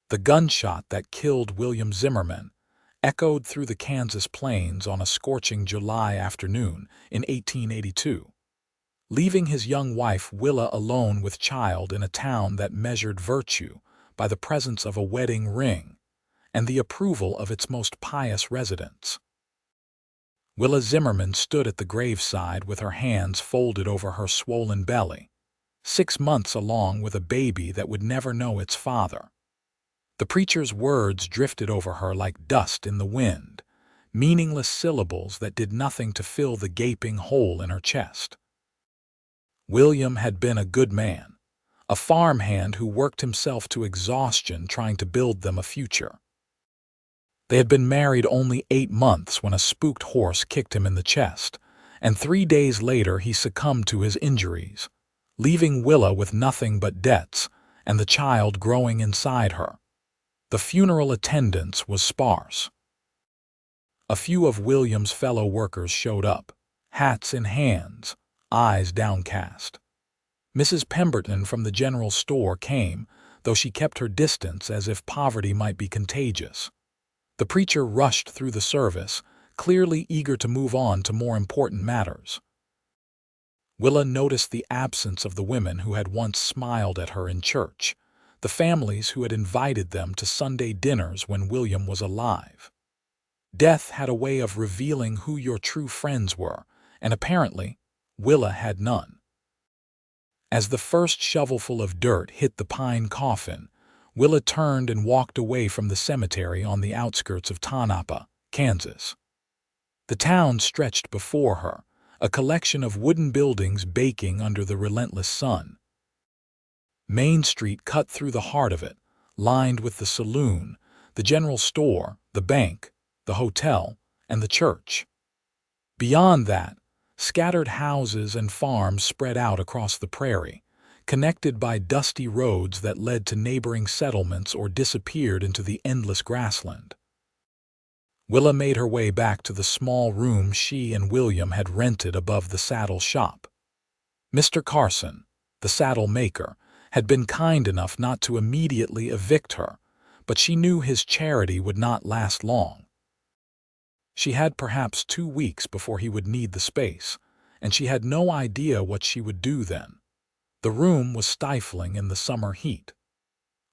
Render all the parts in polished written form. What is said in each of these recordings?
The gunshot that killed Willa Zimmerman echoed through the Kansas plains on a scorching July afternoon in 1882, leaving his young wife Willa alone with child in a town that measured virtue by the presence of a wedding ring and the approval of its most pious residents. Willa Zimmerman stood at the graveside with her hands folded over her swollen belly, 6 months along with a baby that would never know its father. The preacher's words drifted over her like dust in the wind, meaningless syllables that did nothing to fill the gaping hole in her chest. William had been a good man, a farmhand who worked himself to exhaustion trying to build them a future. They had been married only 8 months when a spooked horse kicked him in the chest, and 3 days later he succumbed to his injuries, leaving Willa with nothing but debts and the child growing inside her. The funeral attendance was sparse. A few of William's fellow workers showed up, hats in hands, eyes downcast. Mrs. Pemberton from the general store came, though she kept her distance as if poverty might be contagious. The preacher rushed through the service, clearly eager to move on to more important matters. Willa noticed the absence of the women who had once smiled at her in church, the families who had invited them to Sunday dinners when William was alive. Death had a way of revealing who your true friends were, and apparently, Willa had none. As the first shovelful of dirt hit the pine coffin, Willa turned and walked away from the cemetery on the outskirts of Tonopah, Kansas. The town stretched before her, a collection of wooden buildings baking under the relentless sun. Main Street cut through the heart of it, lined with the saloon, the general store, the bank, the hotel, and the church. Beyond that, scattered houses and farms spread out across the prairie, connected by dusty roads that led to neighboring settlements or disappeared into the endless grassland. Willa made her way back to the small room she and William had rented above the saddle shop. Mr. Carson, the saddle maker, had been kind enough not to immediately evict her, but she knew his charity would not last long. She had perhaps 2 weeks before he would need the space, and she had no idea what she would do then. The room was stifling in the summer heat.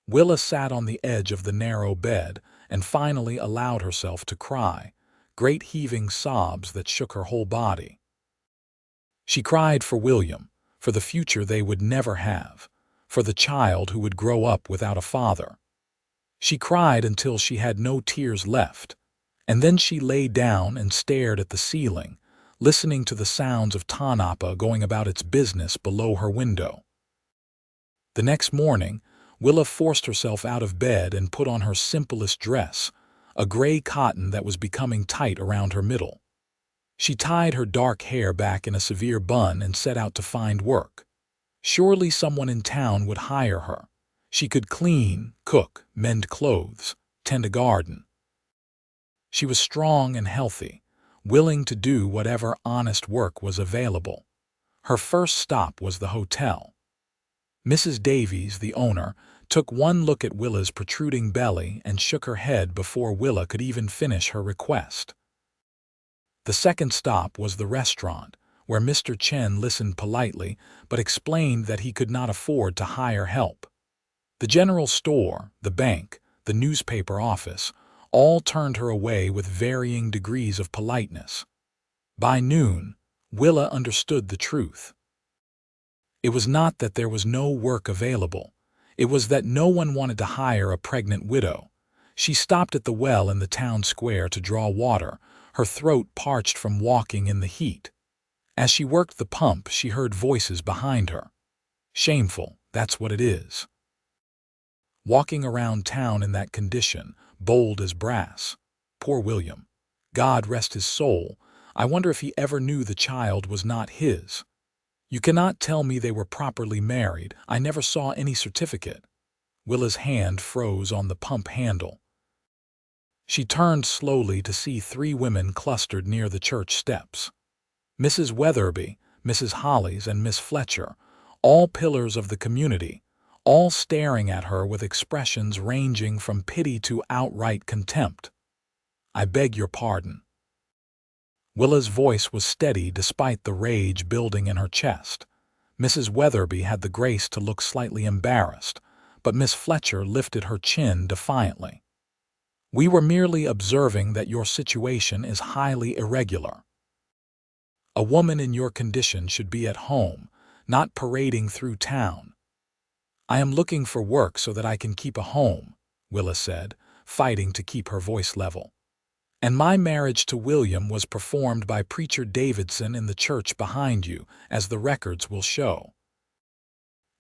Willa sat on the edge of the narrow bed and finally allowed herself to cry, great heaving sobs that shook her whole body. She cried for William, for the future they would never have, for the child who would grow up without a father. She cried until she had no tears left, and then she lay down and stared at the ceiling, listening to the sounds of Tonopah going about its business below her window. The next morning, Willa forced herself out of bed and put on her simplest dress, a gray cotton that was becoming tight around her middle. She tied her dark hair back in a severe bun and set out to find work. Surely someone in town would hire her. She could clean, cook, mend clothes, tend a garden. She was strong and healthy, willing to do whatever honest work was available. Her first stop was the hotel. Mrs. Davies, the owner, took one look at Willa's protruding belly and shook her head before Willa could even finish her request. The second stop was the restaurant, where Mr. Chen listened politely but explained that he could not afford to hire help. The general store, the bank, the newspaper office, all turned her away with varying degrees of politeness. By noon, Willa understood the truth. It was not that there was no work available. It was that no one wanted to hire a pregnant widow. She stopped at the well in the town square to draw water, her throat parched from walking in the heat. As she worked the pump, she heard voices behind her. Shameful, that's what it is. Walking around town in that condition, bold as brass. Poor William. God rest his soul. I wonder if he ever knew the child was not his. You cannot tell me they were properly married. I never saw any certificate. Willa's hand froze on the pump handle. She turned slowly to see 3 women clustered near the church steps. Mrs. Weatherby, Mrs. Hollies, and Miss Fletcher, all pillars of the community, all staring at her with expressions ranging from pity to outright contempt. "I beg your pardon." Willa's voice was steady despite the rage building in her chest. Mrs. Weatherby had the grace to look slightly embarrassed, but Miss Fletcher lifted her chin defiantly. "We were merely observing that your situation is highly irregular. A woman in your condition should be at home, not parading through town." "I am looking for work so that I can keep a home," Willa said, fighting to keep her voice level. "And my marriage to William was performed by Preacher Davidson in the church behind you, as the records will show."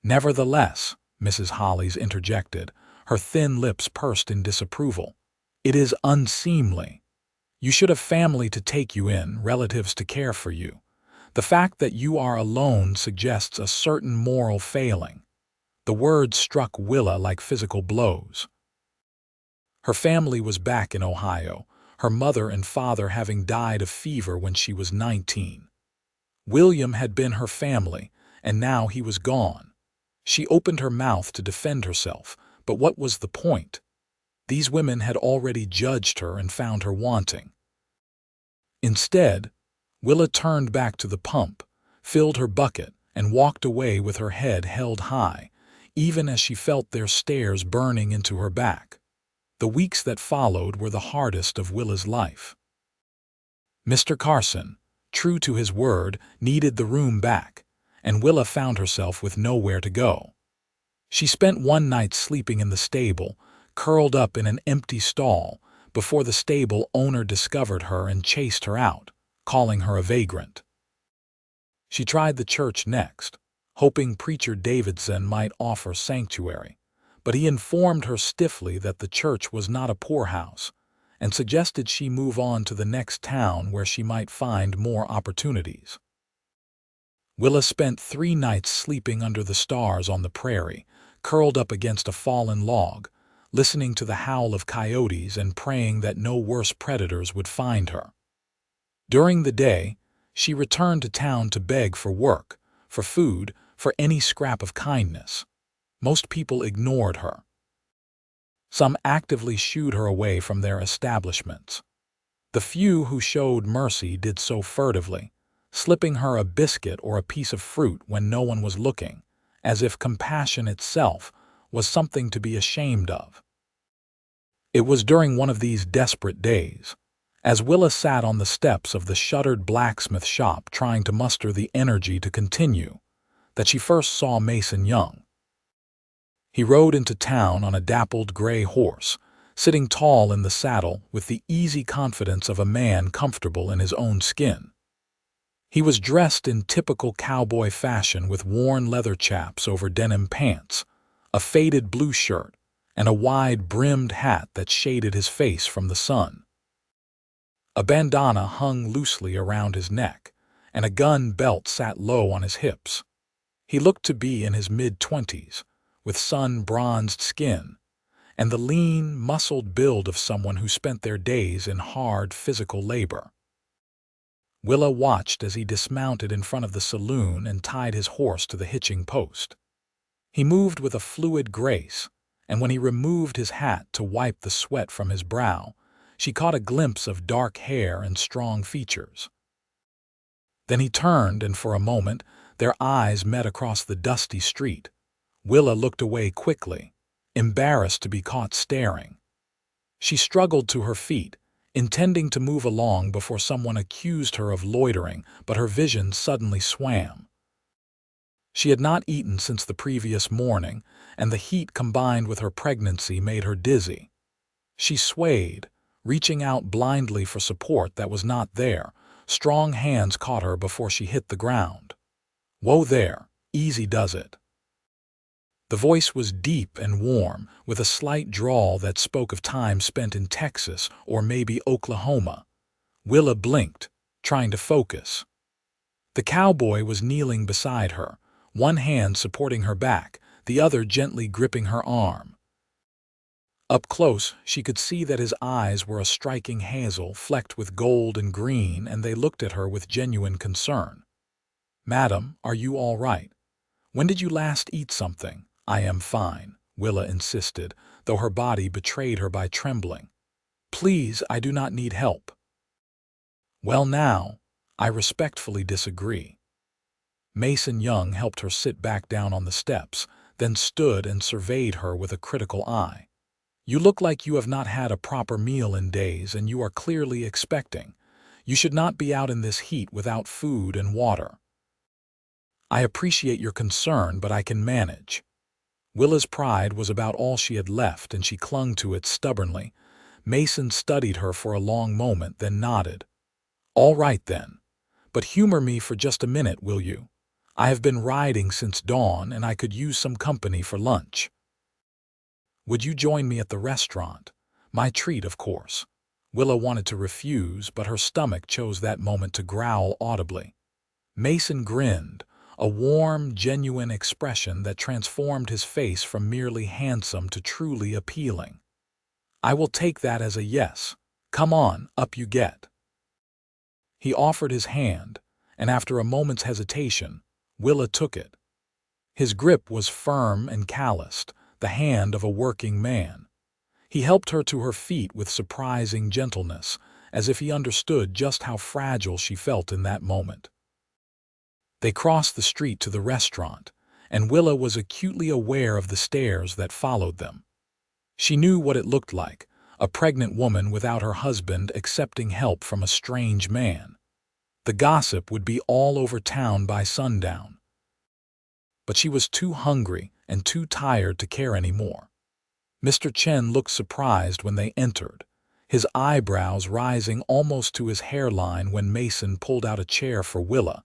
"Nevertheless," Mrs. Hollies interjected, her thin lips pursed in disapproval, "it is unseemly. You should have family to take you in, relatives to care for you. The fact that you are alone suggests a certain moral failing." The words struck Willa like physical blows. Her family was back in Ohio, her mother and father having died of fever when she was 19. William had been her family, and now he was gone. She opened her mouth to defend herself, but what was the point? These women had already judged her and found her wanting. Instead, Willa turned back to the pump, filled her bucket, and walked away with her head held high, even as she felt their stares burning into her back. The weeks that followed were the hardest of Willa's life. Mr. Carson, true to his word, needed the room back, and Willa found herself with nowhere to go. She spent one night sleeping in the stable, curled up in an empty stall, before the stable owner discovered her and chased her out, calling her a vagrant. She tried the church next, hoping Preacher Davidson might offer sanctuary, but he informed her stiffly that the church was not a poorhouse, and suggested she move on to the next town where she might find more opportunities. Willa spent 3 nights sleeping under the stars on the prairie, curled up against a fallen log, listening to the howl of coyotes and praying that no worse predators would find her. During the day, she returned to town to beg for work, for food, for any scrap of kindness. Most people ignored her. Some actively shooed her away from their establishments. The few who showed mercy did so furtively, slipping her a biscuit or a piece of fruit when no one was looking, as if compassion itself was something to be ashamed of. It was during one of these desperate days, as Willa sat on the steps of the shuttered blacksmith shop trying to muster the energy to continue, that she first saw Mason Young. He rode into town on a dappled gray horse, sitting tall in the saddle with the easy confidence of a man comfortable in his own skin. He was dressed in typical cowboy fashion with worn leather chaps over denim pants, a faded blue shirt, and a wide-brimmed hat that shaded his face from the sun. A bandana hung loosely around his neck, and a gun belt sat low on his hips. He looked to be in his mid-20s, with sun-bronzed skin, and the lean, muscled build of someone who spent their days in hard physical labor. Willa watched as he dismounted in front of the saloon and tied his horse to the hitching post. He moved with a fluid grace, and when he removed his hat to wipe the sweat from his brow, she caught a glimpse of dark hair and strong features. Then he turned, and for a moment their eyes met across the dusty street. Willa looked away quickly, embarrassed to be caught staring. She struggled to her feet, intending to move along before someone accused her of loitering, but her vision suddenly swam. She had not eaten since the previous morning, and the heat combined with her pregnancy made her dizzy. She swayed, reaching out blindly for support that was not there. Strong hands caught her before she hit the ground. "Whoa there, easy does it." The voice was deep and warm, with a slight drawl that spoke of time spent in Texas or maybe Oklahoma. Willa blinked, trying to focus. The cowboy was kneeling beside her, one hand supporting her back, the other gently gripping her arm. Up close, she could see that his eyes were a striking hazel flecked with gold and green, and they looked at her with genuine concern. "Madam, are you all right? When did you last eat something? I am fine, Willa insisted, though her body betrayed her by trembling. Please, I do not need help. Well now, I respectfully disagree. Mason Young helped her sit back down on the steps, then stood and surveyed her with a critical eye. You look like you have not had a proper meal in days, and you are clearly expecting. You should not be out in this heat without food and water. I appreciate your concern, but I can manage. Willa's pride was about all she had left, and she clung to it stubbornly. Mason studied her for a long moment, then nodded. All right then. But humor me for just a minute, will you? I have been riding since dawn, and I could use some company for lunch. Would you join me at the restaurant? My treat, of course. Willa wanted to refuse, but her stomach chose that moment to growl audibly. Mason grinned, a warm, genuine expression that transformed his face from merely handsome to truly appealing. I will take that as a yes. Come on, up you get. He offered his hand, and after a moment's hesitation, Willa took it. His grip was firm and calloused, the hand of a working man. He helped her to her feet with surprising gentleness, as if he understood just how fragile she felt in that moment. They crossed the street to the restaurant, and Willa was acutely aware of the stares that followed them. She knew what it looked like, a pregnant woman without her husband accepting help from a strange man. The gossip would be all over town by sundown. But she was too hungry and too tired to care anymore. Mr. Chen looked surprised when they entered, his eyebrows rising almost to his hairline when Mason pulled out a chair for Willa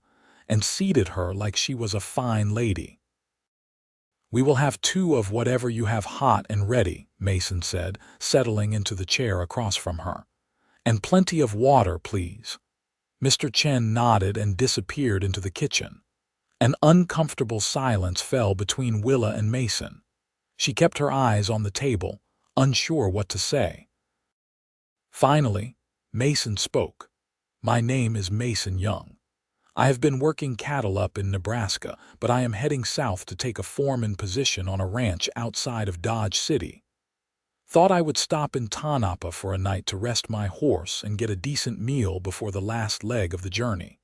and seated her like she was a fine lady. We will have 2 of whatever you have hot and ready, Mason said, settling into the chair across from her. And plenty of water, please. Mr. Chen nodded and disappeared into the kitchen. An uncomfortable silence fell between Willa and Mason. She kept her eyes on the table, unsure what to say. Finally, Mason spoke. My name is Mason Young. I have been working cattle up in Nebraska, but I am heading south to take a foreman position on a ranch outside of Dodge City. Thought I would stop in Tonopah for a night to rest my horse and get a decent meal before the last leg of the journey.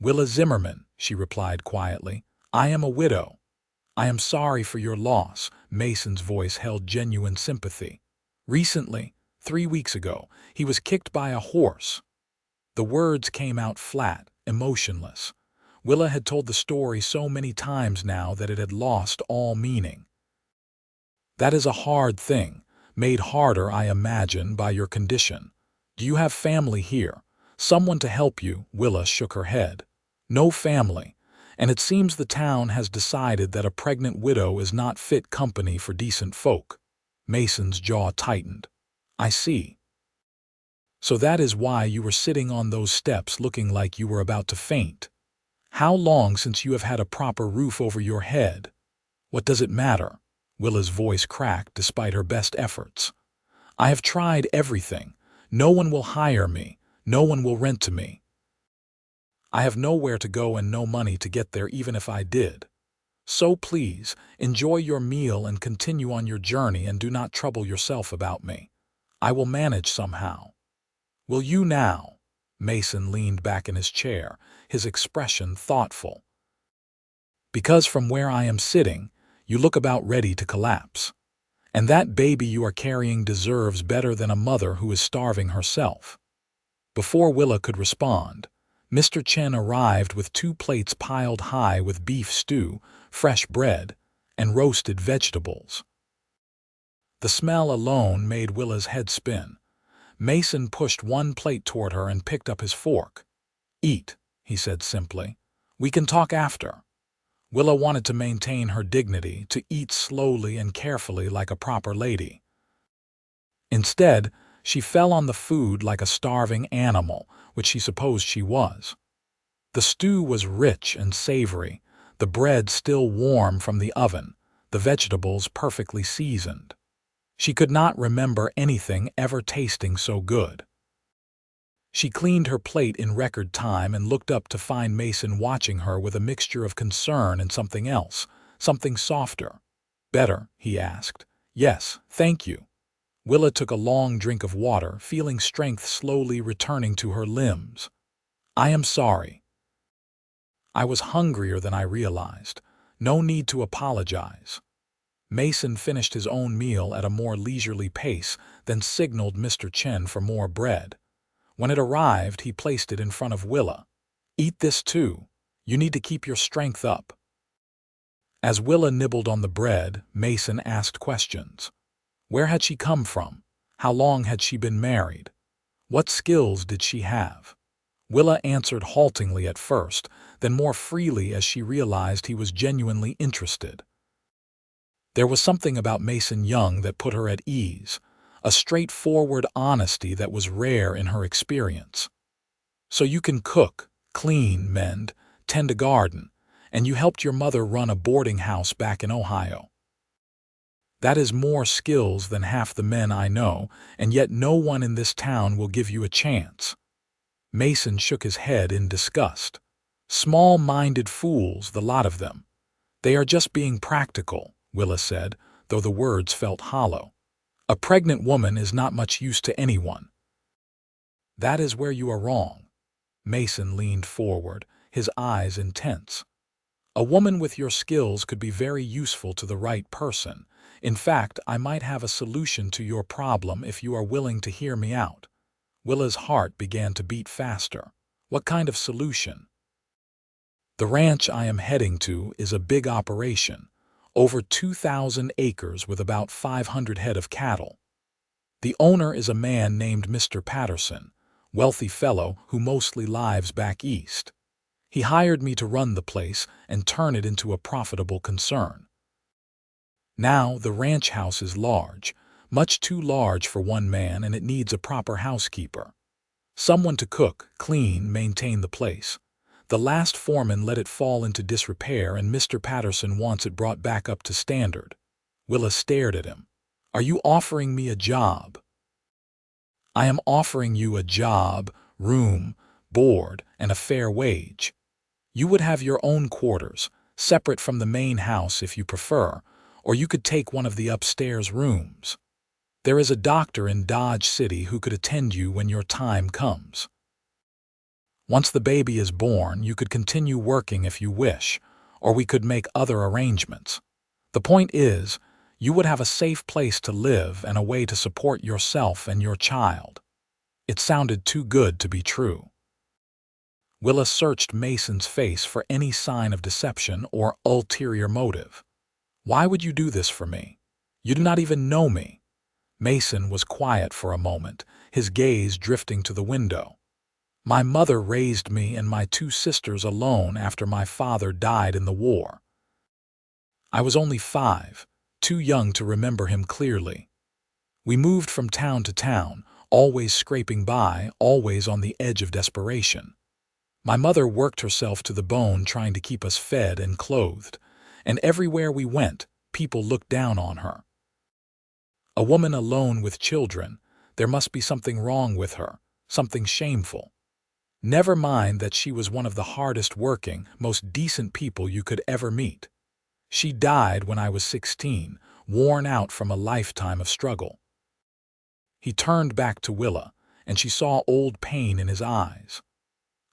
Willa Zimmerman, she replied quietly. I am a widow. I am sorry for your loss. Mason's voice held genuine sympathy. Recently, 3 weeks ago, he was kicked by a horse. The words came out flat, emotionless. Willa had told the story so many times now that it had lost all meaning. That is a hard thing, made harder, I imagine, by your condition. Do you have family here? Someone to help you? Willa shook her head. No family, and it seems the town has decided that a pregnant widow is not fit company for decent folk. Mason's jaw tightened. I see. So that is why you were sitting on those steps looking like you were about to faint. How long since you have had a proper roof over your head? What does it matter? Willa's voice cracked despite her best efforts. I have tried everything. No one will hire me. No one will rent to me. I have nowhere to go and no money to get there even if I did. So please, enjoy your meal and continue on your journey and do not trouble yourself about me. I will manage somehow. Will you now? Mason leaned back in his chair, his expression thoughtful. Because from where I am sitting, you look about ready to collapse. And that baby you are carrying deserves better than a mother who is starving herself. Before Willa could respond, Mr. Chen arrived with 2 plates piled high with beef stew, fresh bread, and roasted vegetables. The smell alone made Willa's head spin. Mason pushed 1 plate toward her and picked up his fork. Eat, he said simply. We can talk after. Willa wanted to maintain her dignity, to eat slowly and carefully like a proper lady. Instead, she fell on the food like a starving animal, which she supposed she was. The stew was rich and savory, the bread still warm from the oven, the vegetables perfectly seasoned. She could not remember anything ever tasting so good. She cleaned her plate in record time and looked up to find Mason watching her with a mixture of concern and something else, Something softer. Better, he asked. Yes, thank you. Willa took a long drink of water, feeling strength slowly returning to her limbs. I am sorry. I was hungrier than I realized. No need to apologize. Mason finished his own meal at a more leisurely pace, then signaled Mr. Chen for more bread. When it arrived, he placed it in front of Willa. Eat this too. You need to keep your strength up. As Willa nibbled on the bread, Mason asked questions. Where had she come from? How long had she been married? What skills did she have? Willa answered haltingly at first, then more freely as she realized he was genuinely interested. There was something about Mason Young that put her at ease, a straightforward honesty that was rare in her experience. So you can cook, clean, mend, tend a garden, and you helped your mother run a boarding house back in Ohio. That is more skills than half the men I know, and yet no one in this town will give you a chance. Mason shook his head in disgust. Small-minded fools, the lot of them. They are just being practical, Willa said, though the words felt hollow. A pregnant woman is not much use to anyone. That is where you are wrong. Mason leaned forward, his eyes intense. A woman with your skills could be very useful to the right person. In fact, I might have a solution to your problem if you are willing to hear me out. Willa's heart began to beat faster. What kind of solution? The ranch I am heading to is a big operation, over 2,000 acres with about 500 head of cattle. The owner is a man named Mr. Patterson, wealthy fellow who mostly lives back east. He hired me to run the place and turn it into a profitable concern. Now the ranch house is large, much too large for one man, and it needs a proper housekeeper. Someone to cook, clean, maintain the place. The last foreman let it fall into disrepair, and Mr. Patterson wants it brought back up to standard. Willa stared at him. Are you offering me a job? I am offering you a job, room, board, and a fair wage. You would have your own quarters, separate from the main house if you prefer, or you could take one of the upstairs rooms. There is a doctor in Dodge City who could attend you when your time comes. Once the baby is born, you could continue working if you wish, or we could make other arrangements. The point is, you would have a safe place to live and a way to support yourself and your child. It sounded too good to be true. Willa searched Mason's face for any sign of deception or ulterior motive. Why would you do this for me? You do not even know me. Mason was quiet for a moment, his gaze drifting to the window. My mother raised me and my two sisters alone after my father died in the war. I was only 5, too young to remember him clearly. We moved from town to town, always scraping by, always on the edge of desperation. My mother worked herself to the bone trying to keep us fed and clothed, and everywhere we went, people looked down on her. A woman alone with children, there must be something wrong with her, something shameful. Never mind that she was one of the hardest working, most decent people you could ever meet. She died when I was 16, worn out from a lifetime of struggle. He turned back to Willa, and she saw old pain in his eyes.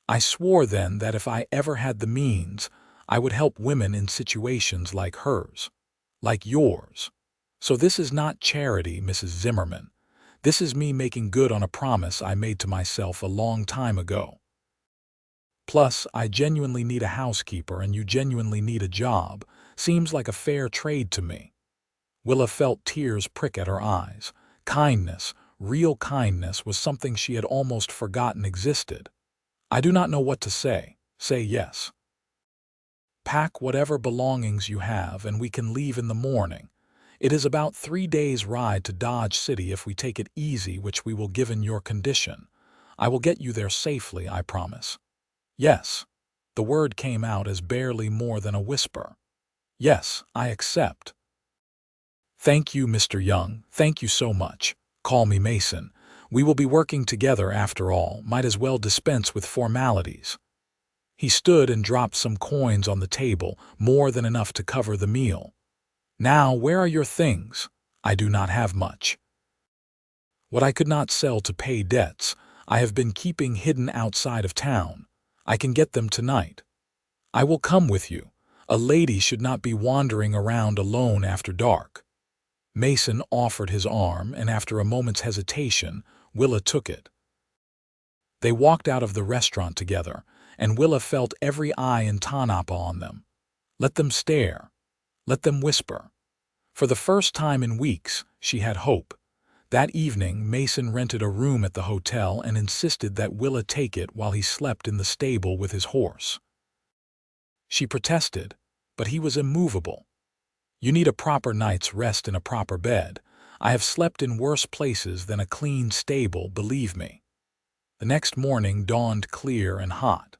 I swore then that if I ever had the means, I would help women in situations like hers, like yours. So this is not charity, Mrs. Zimmerman. This is me making good on a promise I made to myself a long time ago. Plus, I genuinely need a housekeeper and you genuinely need a job. Seems like a fair trade to me. Willa felt tears prick at her eyes. Kindness, real kindness, was something she had almost forgotten existed. I do not know what to say. Say yes. Pack whatever belongings you have and we can leave in the morning. It is about 3 days' ride to Dodge City if we take it easy, which we will given your condition. I will get you there safely, I promise. Yes. The word came out as barely more than a whisper. Yes, I accept. Thank you, Mr. Young. Thank you so much. Call me Mason. We will be working together after all. Might as well dispense with formalities. He stood and dropped some coins on the table, more than enough to cover the meal. "Now, where are your things?" "I do not have much. What I could not sell to pay debts, I have been keeping hidden outside of town. I can get them tonight." "I will come with you. A lady should not be wandering around alone after dark." Mason offered his arm, and after a moment's hesitation, Willa took it. They walked out of the restaurant together, and Willa felt every eye in Tanapa on them. Let them stare. Let them whisper. For the first time in weeks, she had hope. That evening, Mason rented a room at the hotel and insisted that Willa take it while he slept in the stable with his horse. She protested, but he was immovable. "You need a proper night's rest in a proper bed. I have slept in worse places than a clean stable, believe me." The next morning dawned clear and hot.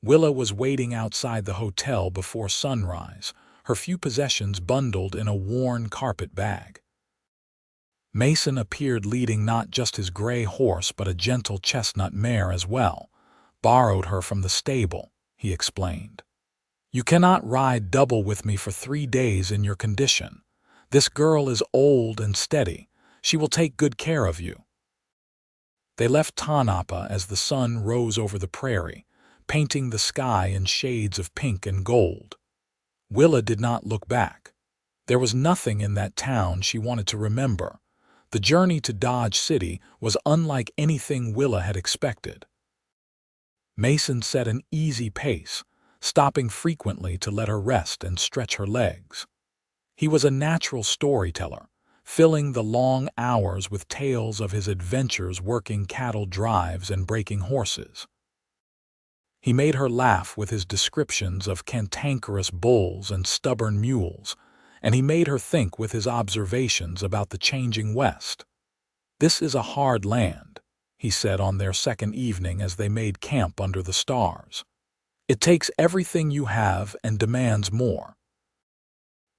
Willa was waiting outside the hotel before sunrise, her few possessions bundled in a worn carpet bag. Mason appeared leading not just his gray horse but a gentle chestnut mare as well. "Borrowed her from the stable," he explained. "You cannot ride double with me for 3 days in your condition. This girl is old and steady. She will take good care of you." They left Tanapa as the sun rose over the prairie, painting the sky in shades of pink and gold. Willa did not look back. There was nothing in that town she wanted to remember. The journey to Dodge City was unlike anything Willa had expected. Mason set an easy pace, stopping frequently to let her rest and stretch her legs. He was a natural storyteller, filling the long hours with tales of his adventures working cattle drives and breaking horses. He made her laugh with his descriptions of cantankerous bulls and stubborn mules, and he made her think with his observations about the changing West. "This is a hard land," he said on their second evening as they made camp under the stars. "It takes everything you have and demands more.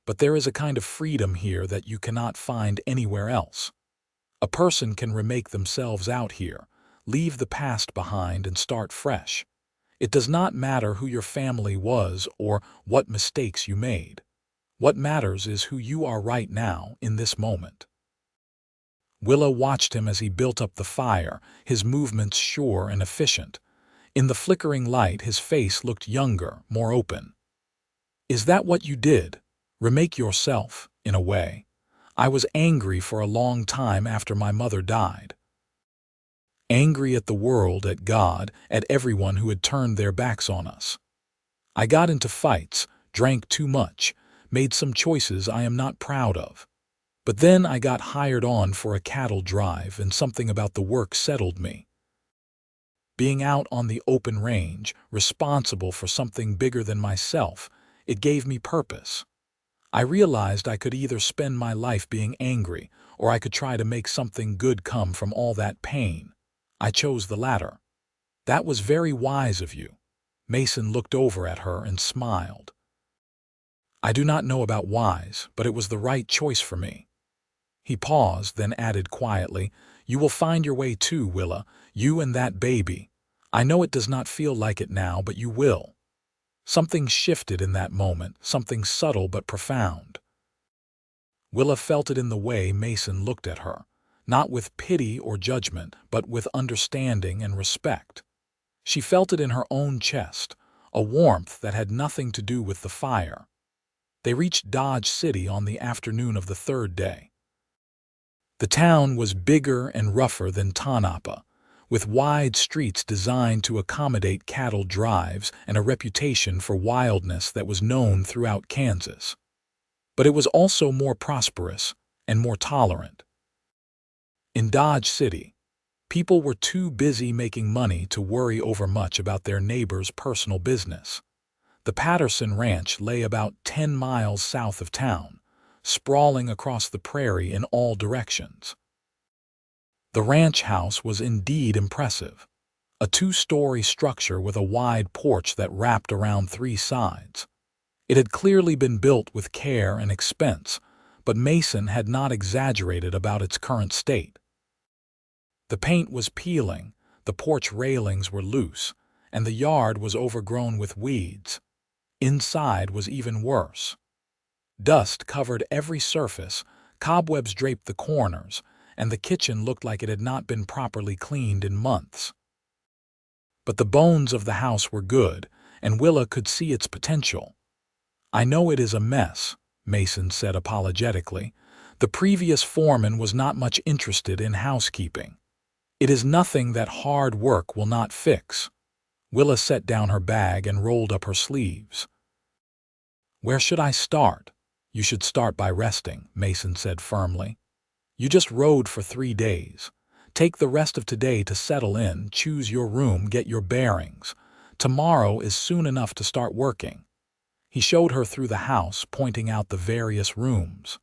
But there is a kind of freedom here that you cannot find anywhere else. A person can remake themselves out here, leave the past behind and start fresh. It does not matter who your family was or what mistakes you made. What matters is who you are right now in this moment." Willa watched him as he built up the fire, his movements sure and efficient. In the flickering light, his face looked younger, more open. "Is that what you did? Remake yourself, in a way? I was angry for a long time after my mother died. Angry at the world, at God, at everyone who had turned their backs on us. I got into fights, drank too much, made some choices I am not proud of. But then I got hired on for a cattle drive, and something about the work settled me. Being out on the open range, responsible for something bigger than myself, it gave me purpose. I realized I could either spend my life being angry, or I could try to make something good come from all that pain. I chose the latter." "That was very wise of you." Mason looked over at her and smiled. "I do not know about wise, but it was the right choice for me." He paused, then added quietly, "You will find your way too, Willa, you and that baby. I know it does not feel like it now, but you will." Something shifted in that moment, something subtle but profound. Willa felt it in the way Mason looked at her, not with pity or judgment, but with understanding and respect. She felt it in her own chest, a warmth that had nothing to do with the fire. They reached Dodge City on the afternoon of the third day. The town was bigger and rougher than Tanapa, with wide streets designed to accommodate cattle drives and a reputation for wildness that was known throughout Kansas. But it was also more prosperous and more tolerant. In Dodge City, people were too busy making money to worry over much about their neighbor's personal business. The Patterson Ranch lay about 10 miles south of town, sprawling across the prairie in all directions. The ranch house was indeed impressive, a 2-story structure with a wide porch that wrapped around 3 sides. It had clearly been built with care and expense, but Mason had not exaggerated about its current state. The paint was peeling, the porch railings were loose, and the yard was overgrown with weeds. Inside was even worse. Dust covered every surface, cobwebs draped the corners, and the kitchen looked like it had not been properly cleaned in months. But the bones of the house were good, and Willa could see its potential. "I know it is a mess," Mason said apologetically. "The previous foreman was not much interested in housekeeping. It is nothing that hard work will not fix." Willa set down her bag and rolled up her sleeves. "Where should I start?" "You should start by resting," Mason said firmly. "You just rode for 3 days. Take the rest of today to settle in, choose your room, get your bearings. Tomorrow is soon enough to start working." He showed her through the house, pointing out the various rooms.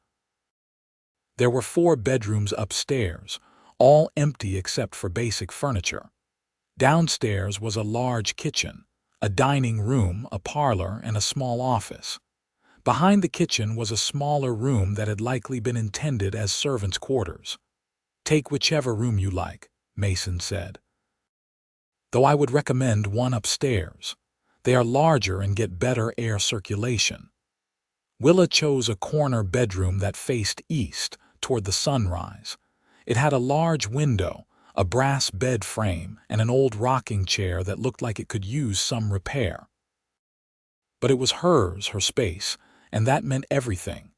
There were 4 bedrooms upstairs, all empty except for basic furniture. Downstairs was a large kitchen, a dining room, a parlor, and a small office. Behind the kitchen was a smaller room that had likely been intended as servants' quarters. "Take whichever room you like," Mason said. "Though I would recommend one upstairs. They are larger and get better air circulation." Willa chose a corner bedroom that faced east, toward the sunrise. It had a large window, a brass bed frame, and an old rocking chair that looked like it could use some repair. But it was hers, her space, and that meant everything.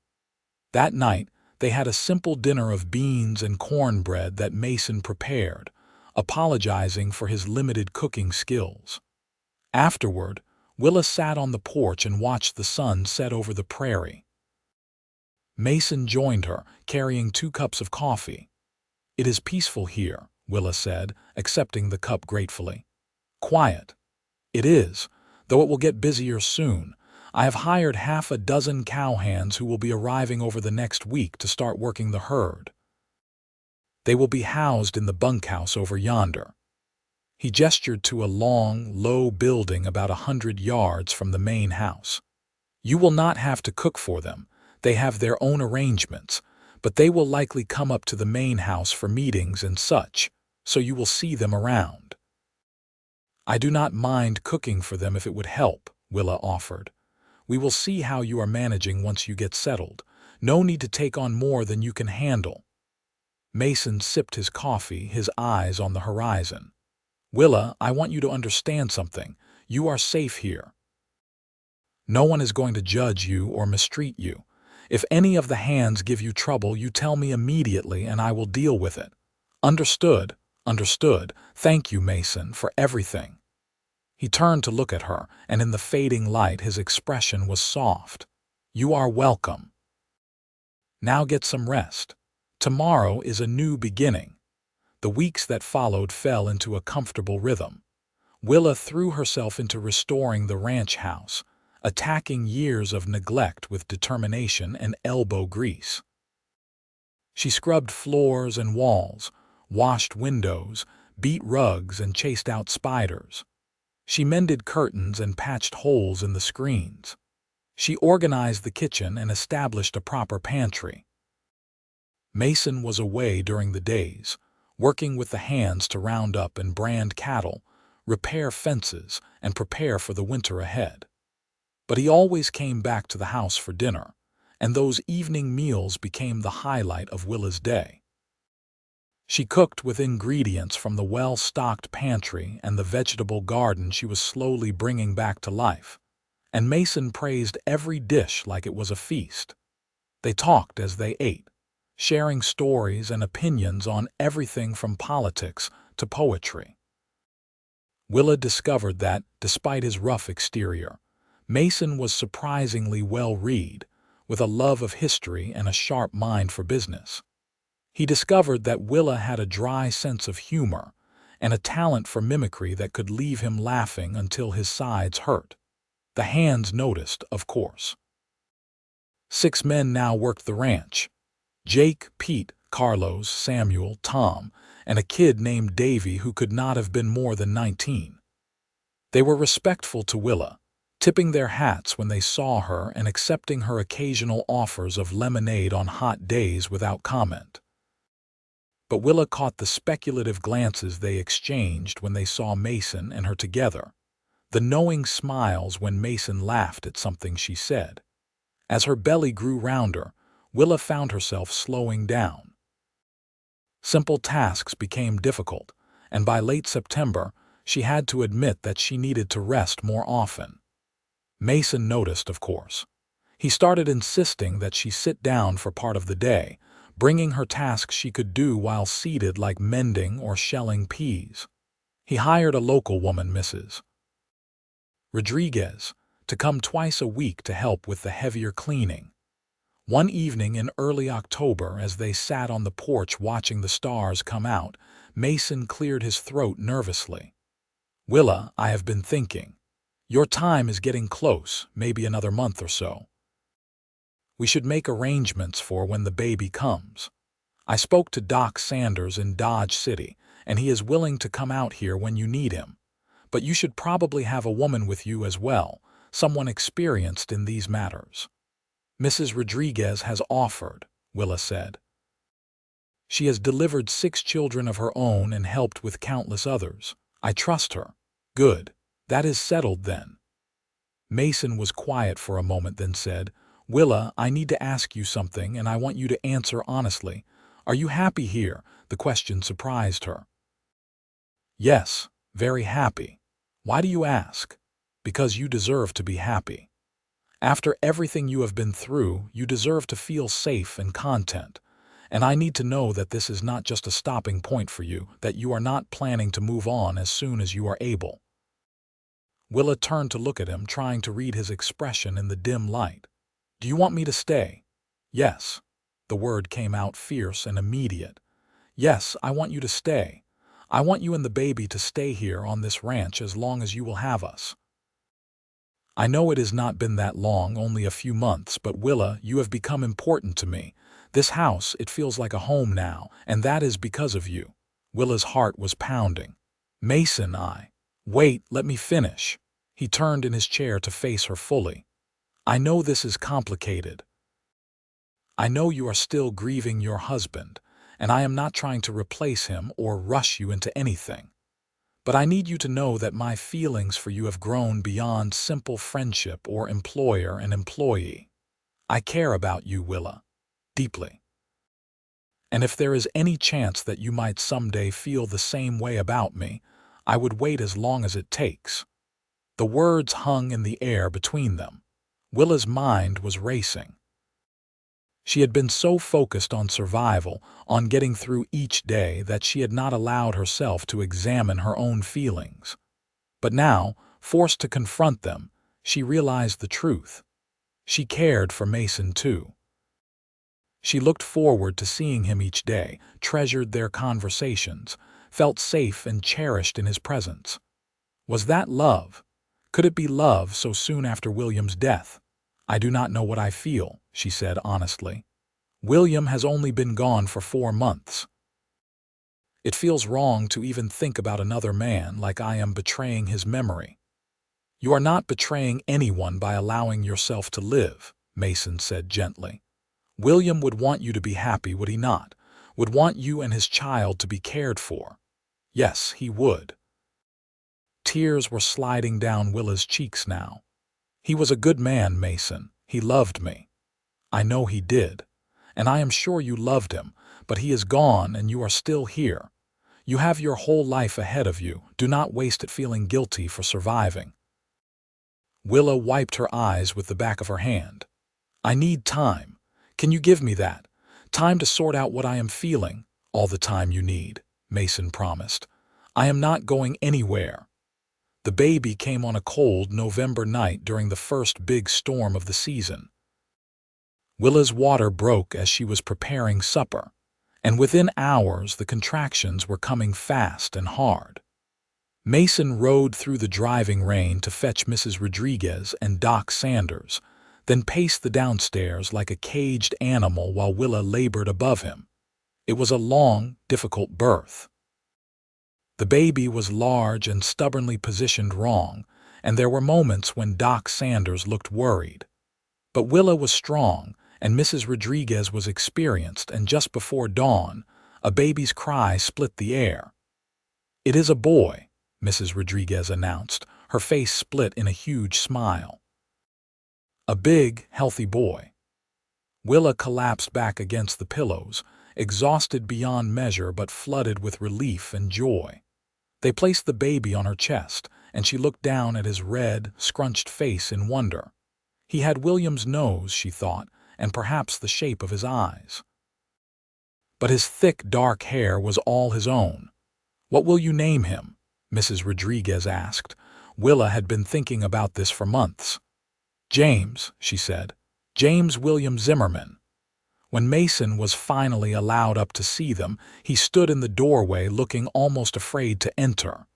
That night, they had a simple dinner of beans and cornbread that Mason prepared, apologizing for his limited cooking skills. Afterward, Willa sat on the porch and watched the sun set over the prairie. Mason joined her, carrying 2 cups of coffee. "It is peaceful here," Willa said, accepting the cup gratefully. "Quiet." "It is, though it will get busier soon. I have hired half a dozen cowhands who will be arriving over the next week to start working the herd. They will be housed in the bunkhouse over yonder." He gestured to a long, low building about 100 yards from the main house. "You will not have to cook for them. They have their own arrangements, but they will likely come up to the main house for meetings and such, so you will see them around." "I do not mind cooking for them if it would help," Willa offered. "We will see how you are managing once you get settled. No need to take on more than you can handle." Mason sipped his coffee, his eyes on the horizon. "Willa, I want you to understand something. You are safe here. No one is going to judge you or mistreat you. If any of the hands give you trouble, you tell me immediately and I will deal with it. Understood?" "Understood. Thank you, Mason, for everything." He turned to look at her, and in the fading light his expression was soft. "You are welcome. Now get some rest. Tomorrow is a new beginning." The weeks that followed fell into a comfortable rhythm. Willa threw herself into restoring the ranch house, attacking years of neglect with determination and elbow grease. She scrubbed floors and walls, washed windows, beat rugs, and chased out spiders. She mended curtains and patched holes in the screens. She organized the kitchen and established a proper pantry. Mason was away during the days, working with the hands to round up and brand cattle, repair fences, and prepare for the winter ahead. But he always came back to the house for dinner, and those evening meals became the highlight of Willa's day. She cooked with ingredients from the well-stocked pantry and the vegetable garden she was slowly bringing back to life, and Mason praised every dish like it was a feast. They talked as they ate, sharing stories and opinions on everything from politics to poetry. Willa discovered that, despite his rough exterior, Mason was surprisingly well-read, with a love of history and a sharp mind for business. He discovered that Willa had a dry sense of humor and a talent for mimicry that could leave him laughing until his sides hurt. The hands noticed, of course. 6 men now worked the ranch: Jake, Pete, Carlos, Samuel, Tom, and a kid named Davy who could not have been more than 19. They were respectful to Willa, tipping their hats when they saw her and accepting her occasional offers of lemonade on hot days without comment. But Willa caught the speculative glances they exchanged when they saw Mason and her together, the knowing smiles when Mason laughed at something she said. As her belly grew rounder, Willa found herself slowing down. Simple tasks became difficult, and by late September, she had to admit that she needed to rest more often. Mason noticed, of course. He started insisting that she sit down for part of the day, bringing her tasks she could do while seated, like mending or shelling peas. He hired a local woman, Mrs. Rodriguez, to come twice a week to help with the heavier cleaning. One evening in early October, as they sat on the porch watching the stars come out, Mason cleared his throat nervously. "Willa, I have been thinking. Your time is getting close, maybe another month or so. We should make arrangements for when the baby comes. I spoke to Doc Sanders in Dodge City, and he is willing to come out here when you need him. But you should probably have a woman with you as well, someone experienced in these matters." "Mrs. Rodriguez has offered," Willa said. "She has delivered 6 children of her own and helped with countless others. I trust her." "Good. That is settled then." Mason was quiet for a moment, then said, "Willa, I need to ask you something, and I want you to answer honestly. Are you happy here?" The question surprised her. "Yes, very happy." "Why do you ask?" "Because you deserve to be happy. After everything you have been through, you deserve to feel safe and content. And I need to know that this is not just a stopping point for you, that you are not planning to move on as soon as you are able." Willa turned to look at him, trying to read his expression in the dim light. "Do you want me to stay?" "Yes." The word came out fierce and immediate. "Yes, I want you to stay. I want you and the baby to stay here on this ranch as long as you will have us. I know it has not been that long, only a few months, but Willa, you have become important to me. This house, it feels like a home now, and that is because of you." Willa's heart was pounding. "Mason, Wait, let me finish." He turned in his chair to face her fully. "I know this is complicated. I know you are still grieving your husband, and I am not trying to replace him or rush you into anything. But I need you to know that my feelings for you have grown beyond simple friendship or employer and employee. I care about you, Willa, deeply. And if there is any chance that you might someday feel the same way about me, I would wait as long as it takes." The words hung in the air between them. Willa's mind was racing. She had been so focused on survival, on getting through each day, that she had not allowed herself to examine her own feelings. But now, forced to confront them, she realized the truth. She cared for Mason too. She looked forward to seeing him each day, treasured their conversations, felt safe and cherished in his presence. Was that love? Could it be love so soon after William's death? "I do not know what I feel," she said honestly. "William has only been gone for 4 months. It feels wrong to even think about another man, like I am betraying his memory." "You are not betraying anyone by allowing yourself to live," Mason said gently. "William would want you to be happy, would he not? Would want you and his child to be cared for." "Yes, he would." Tears were sliding down Willa's cheeks now. "He was a good man, Mason. He loved me." "I know he did. And I am sure you loved him, but he is gone and you are still here. You have your whole life ahead of you. Do not waste it feeling guilty for surviving." Willa wiped her eyes with the back of her hand. "I need time. Can you give me that? Time to sort out what I am feeling." "All the time you need," Mason promised. "I am not going anywhere." The baby came on a cold November night during the first big storm of the season. Willa's water broke as she was preparing supper, and within hours the contractions were coming fast and hard. Mason rode through the driving rain to fetch Mrs. Rodriguez and Doc Sanders, then paced the downstairs like a caged animal while Willa labored above him. It was a long, difficult birth. The baby was large and stubbornly positioned wrong, and there were moments when Doc Sanders looked worried. But Willa was strong, and Mrs. Rodriguez was experienced, and just before dawn, a baby's cry split the air. "It is a boy," Mrs. Rodriguez announced, her face split in a huge smile. A big, healthy boy. Willa collapsed back against the pillows, exhausted beyond measure but flooded with relief and joy. They placed the baby on her chest, and she looked down at his red, scrunched face in wonder. He had William's nose, she thought, and perhaps the shape of his eyes. But his thick, dark hair was all his own. "What will you name him?" Mrs. Rodriguez asked. Willa had been thinking about this for months. "James," she said. "James William Zimmerman." When Mason was finally allowed up to see them, he stood in the doorway looking almost afraid to enter.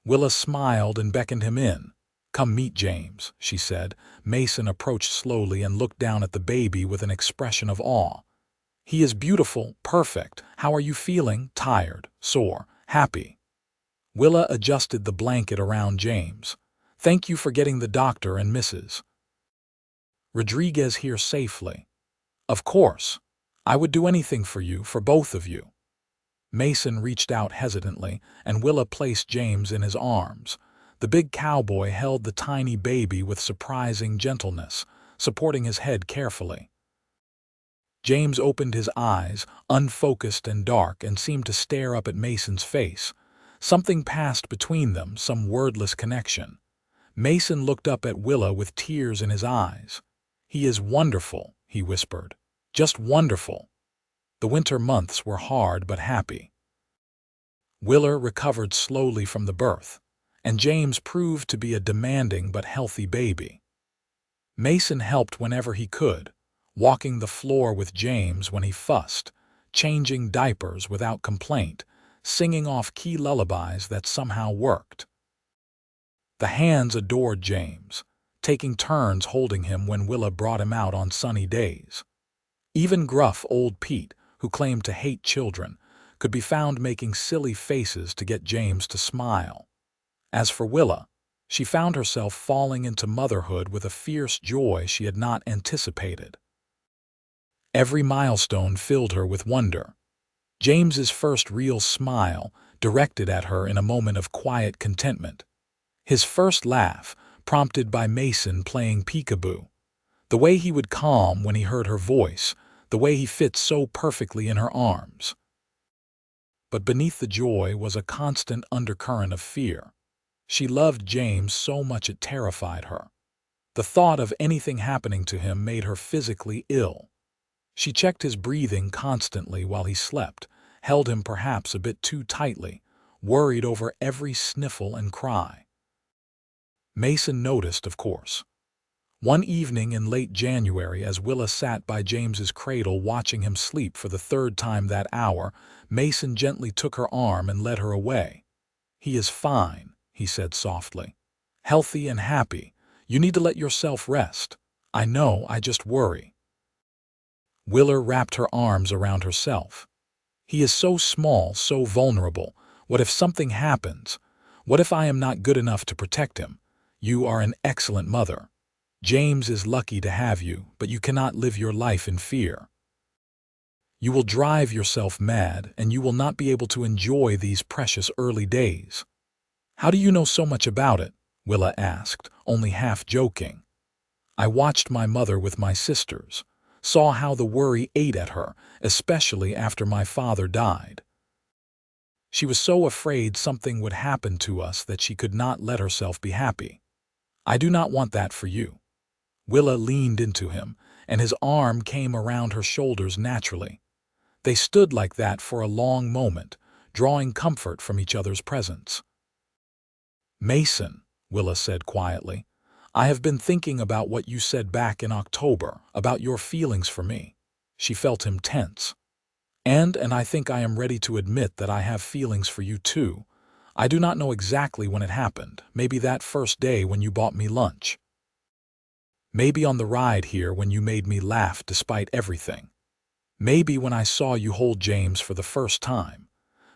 Willa smiled and beckoned him in. "Come meet James," she said. Mason approached slowly and looked down at the baby with an expression of awe. "He is beautiful, perfect. How are you feeling? Tired, sore, happy?" Willa adjusted the blanket around James. "Thank you for getting the doctor and Mrs. Rodriguez here safely." "Of course. I would do anything for you, for both of you." Mason reached out hesitantly, and Willa placed James in his arms. The big cowboy held the tiny baby with surprising gentleness, supporting his head carefully. James opened his eyes, unfocused and dark, and seemed to stare up at Mason's face. Something passed between them, some wordless connection. Mason looked up at Willa with tears in his eyes. "He is wonderful," he whispered. "Just wonderful." The winter months were hard but happy. Willa recovered slowly from the birth, and James proved to be a demanding but healthy baby. Mason helped whenever he could, walking the floor with James when he fussed, changing diapers without complaint, singing off key lullabies that somehow worked. The hands adored James, taking turns holding him when Willa brought him out on sunny days. Even gruff old Pete, who claimed to hate children, could be found making silly faces to get James to smile. As for Willa, she found herself falling into motherhood with a fierce joy she had not anticipated. Every milestone filled her with wonder. James's first real smile, directed at her in a moment of quiet contentment. His first laugh, prompted by Mason playing peekaboo. The way he would calm when he heard her voice, the way he fit so perfectly in her arms. But beneath the joy was a constant undercurrent of fear. She loved James so much it terrified her. The thought of anything happening to him made her physically ill. She checked his breathing constantly while he slept, held him perhaps a bit too tightly, worried over every sniffle and cry. Mason noticed, of course. One evening in late January, as Willa sat by James's cradle watching him sleep for the third time that hour, Mason gently took her arm and led her away. "He is fine," he said softly. "Healthy and happy. You need to let yourself rest. I know, I just worry." Willa wrapped her arms around herself. "He is so small, so vulnerable. What if something happens? What if I am not good enough to protect him? You are an excellent mother. James is lucky to have you, but you cannot live your life in fear. You will drive yourself mad, and you will not be able to enjoy these precious early days." "How do you know so much about it?" Willa asked, only half joking. "I watched my mother with my sisters, saw how the worry ate at her, especially after my father died. She was so afraid something would happen to us that she could not let herself be happy. I do not want that for you." Willa leaned into him, and his arm came around her shoulders naturally. They stood like that for a long moment, drawing comfort from each other's presence. "Mason," Willa said quietly, "I have been thinking about what you said back in October, about your feelings for me." She felt him tense. And I think I am ready to admit that I have feelings for you too. I do not know exactly when it happened, maybe that first day when you bought me lunch. Maybe on the ride here when you made me laugh despite everything. Maybe when I saw you hold James for the first time.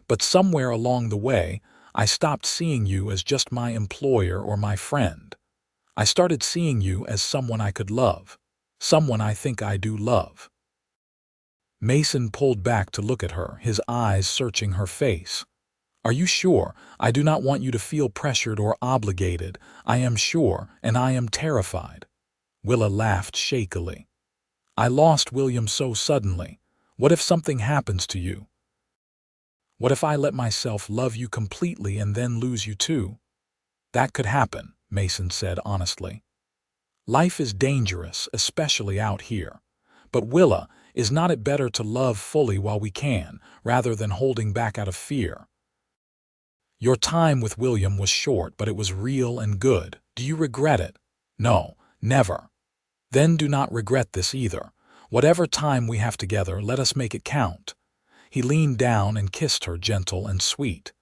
But somewhere along the way, I stopped seeing you as just my employer or my friend. I started seeing you as someone I could love, someone I think I do love." Mason pulled back to look at her, his eyes searching her face. Are you sure? I do not want you to feel pressured or obligated. I am sure, and I am terrified. Willa laughed shakily. I lost William so suddenly. What if something happens to you? What if I let myself love you completely and then lose you too? That could happen, Mason said honestly. Life is dangerous, especially out here. But Willa, is not it better to love fully while we can, rather than holding back out of fear? Your time with William was short, but it was real and good. Do you regret it? No, never. Then do not regret this either. Whatever time we have together, let us make it count. He leaned down and kissed her, gentle and sweet.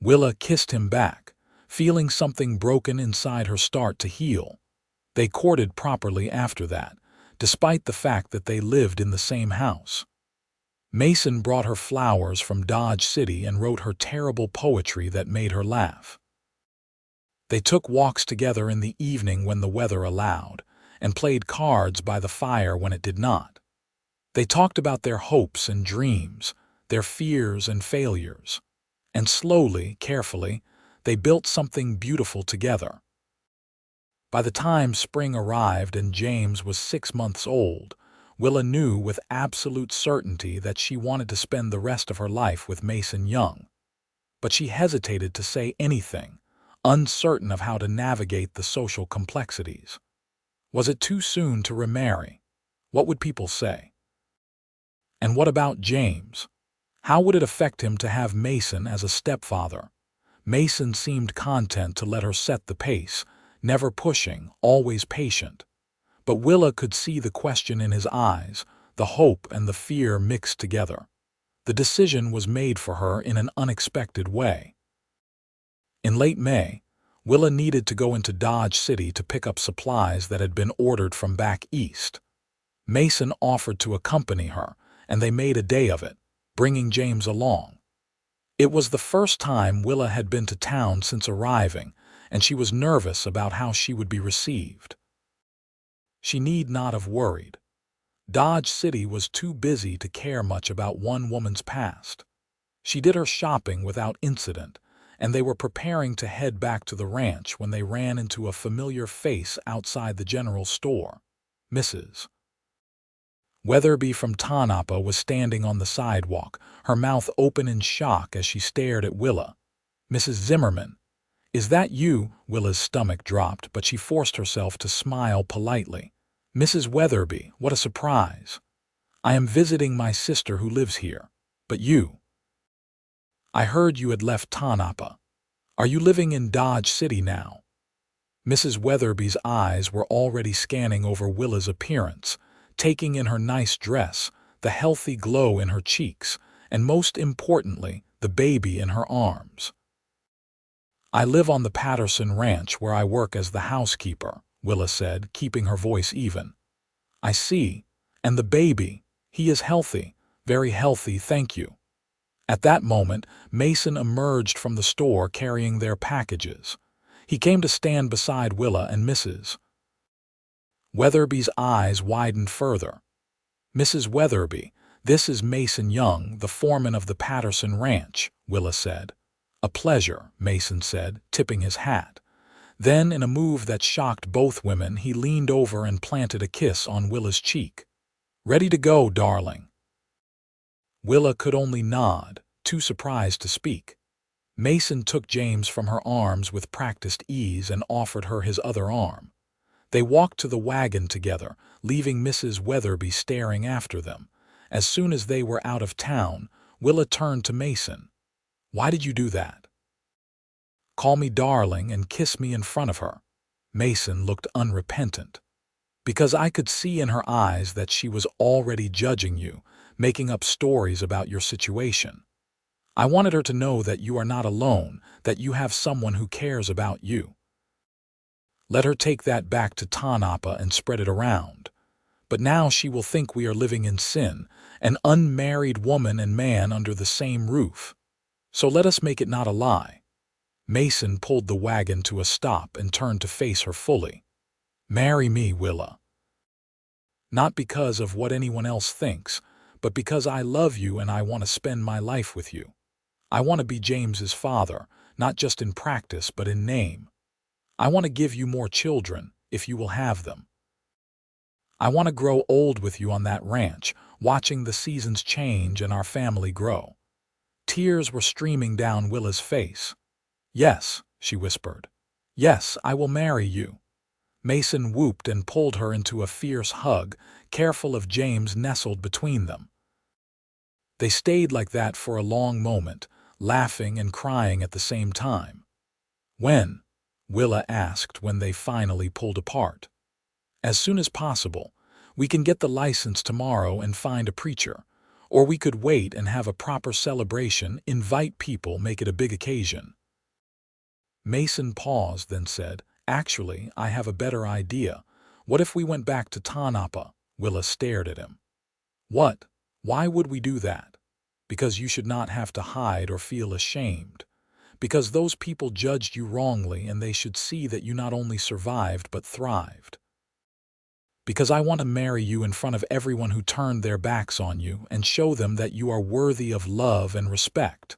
Willa kissed him back, feeling something broken inside her start to heal. They courted properly after that, despite the fact that they lived in the same house. Mason brought her flowers from Dodge City and wrote her terrible poetry that made her laugh. They took walks together in the evening when the weather allowed, and played cards by the fire when it did not. They talked about their hopes and dreams, their fears and failures, and slowly, carefully, they built something beautiful together. By the time spring arrived and James was 6 months old, Willa knew with absolute certainty that she wanted to spend the rest of her life with Mason Young. But she hesitated to say anything, uncertain of how to navigate the social complexities. Was it too soon to remarry? What would people say? And what about James? How would it affect him to have Mason as a stepfather? Mason seemed content to let her set the pace, never pushing, always patient. But Willa could see the question in his eyes, the hope and the fear mixed together. The decision was made for her in an unexpected way. In late May, Willa needed to go into Dodge City to pick up supplies that had been ordered from back east. Mason offered to accompany her, and they made a day of it, bringing James along. It was the first time Willa had been to town since arriving, and she was nervous about how she would be received. She need not have worried. Dodge City was too busy to care much about one woman's past. She did her shopping without incident, and they were preparing to head back to the ranch when they ran into a familiar face outside the general store. Mrs. Weatherby from Tonopah was standing on the sidewalk, her mouth open in shock as she stared at Willa. Mrs. Zimmerman, is that you? Willa's stomach dropped, but she forced herself to smile politely. Mrs. Weatherby, what a surprise. I am visiting my sister who lives here. But you? I heard you had left Tonopah. Are you living in Dodge City now? Mrs. Weatherby's eyes were already scanning over Willa's appearance, taking in her nice dress, the healthy glow in her cheeks, and most importantly, the baby in her arms. I live on the Patterson Ranch where I work as the housekeeper, Willa said, keeping her voice even. I see. And the baby, he is healthy, very healthy, thank you. At that moment, Mason emerged from the store carrying their packages. He came to stand beside Willa and Mrs. Weatherby's eyes widened further. Mrs. Weatherby, this is Mason Young, the foreman of the Patterson Ranch, Willa said. A pleasure, Mason said, tipping his hat. Then, in a move that shocked both women, he leaned over and planted a kiss on Willa's cheek. Ready to go, darling. Willa could only nod, too surprised to speak. Mason took James from her arms with practiced ease and offered her his other arm. They walked to the wagon together, leaving Mrs. Weatherby staring after them. As soon as they were out of town, Willa turned to Mason. Why did you do that? Call me darling and kiss me in front of her. Mason looked unrepentant. Because I could see in her eyes that she was already judging you, making up stories about your situation. I wanted her to know that you are not alone, that you have someone who cares about you. Let her take that back to Tonopah and spread it around. But now she will think we are living in sin, an unmarried woman and man under the same roof. So let us make it not a lie. Mason pulled the wagon to a stop and turned to face her fully. Marry me, Willa. Not because of what anyone else thinks, but because I love you and I want to spend my life with you. I want to be James's father, not just in practice but in name. I want to give you more children, if you will have them. I want to grow old with you on that ranch, watching the seasons change and our family grow." Tears were streaming down Willa's face. "Yes," she whispered. "Yes, I will marry you." Mason whooped and pulled her into a fierce hug, careful of James nestled between them. They stayed like that for a long moment, laughing and crying at the same time. "When?" Willa asked when they finally pulled apart. "As soon as possible. We can get the license tomorrow and find a preacher. Or we could wait and have a proper celebration, invite people, make it a big occasion." Mason paused, then said, "Actually, I have a better idea. What if we went back to Tanapa?" Willa stared at him. "What? Why would we do that?" "Because you should not have to hide or feel ashamed. Because those people judged you wrongly and they should see that you not only survived but thrived. Because I want to marry you in front of everyone who turned their backs on you and show them that you are worthy of love and respect."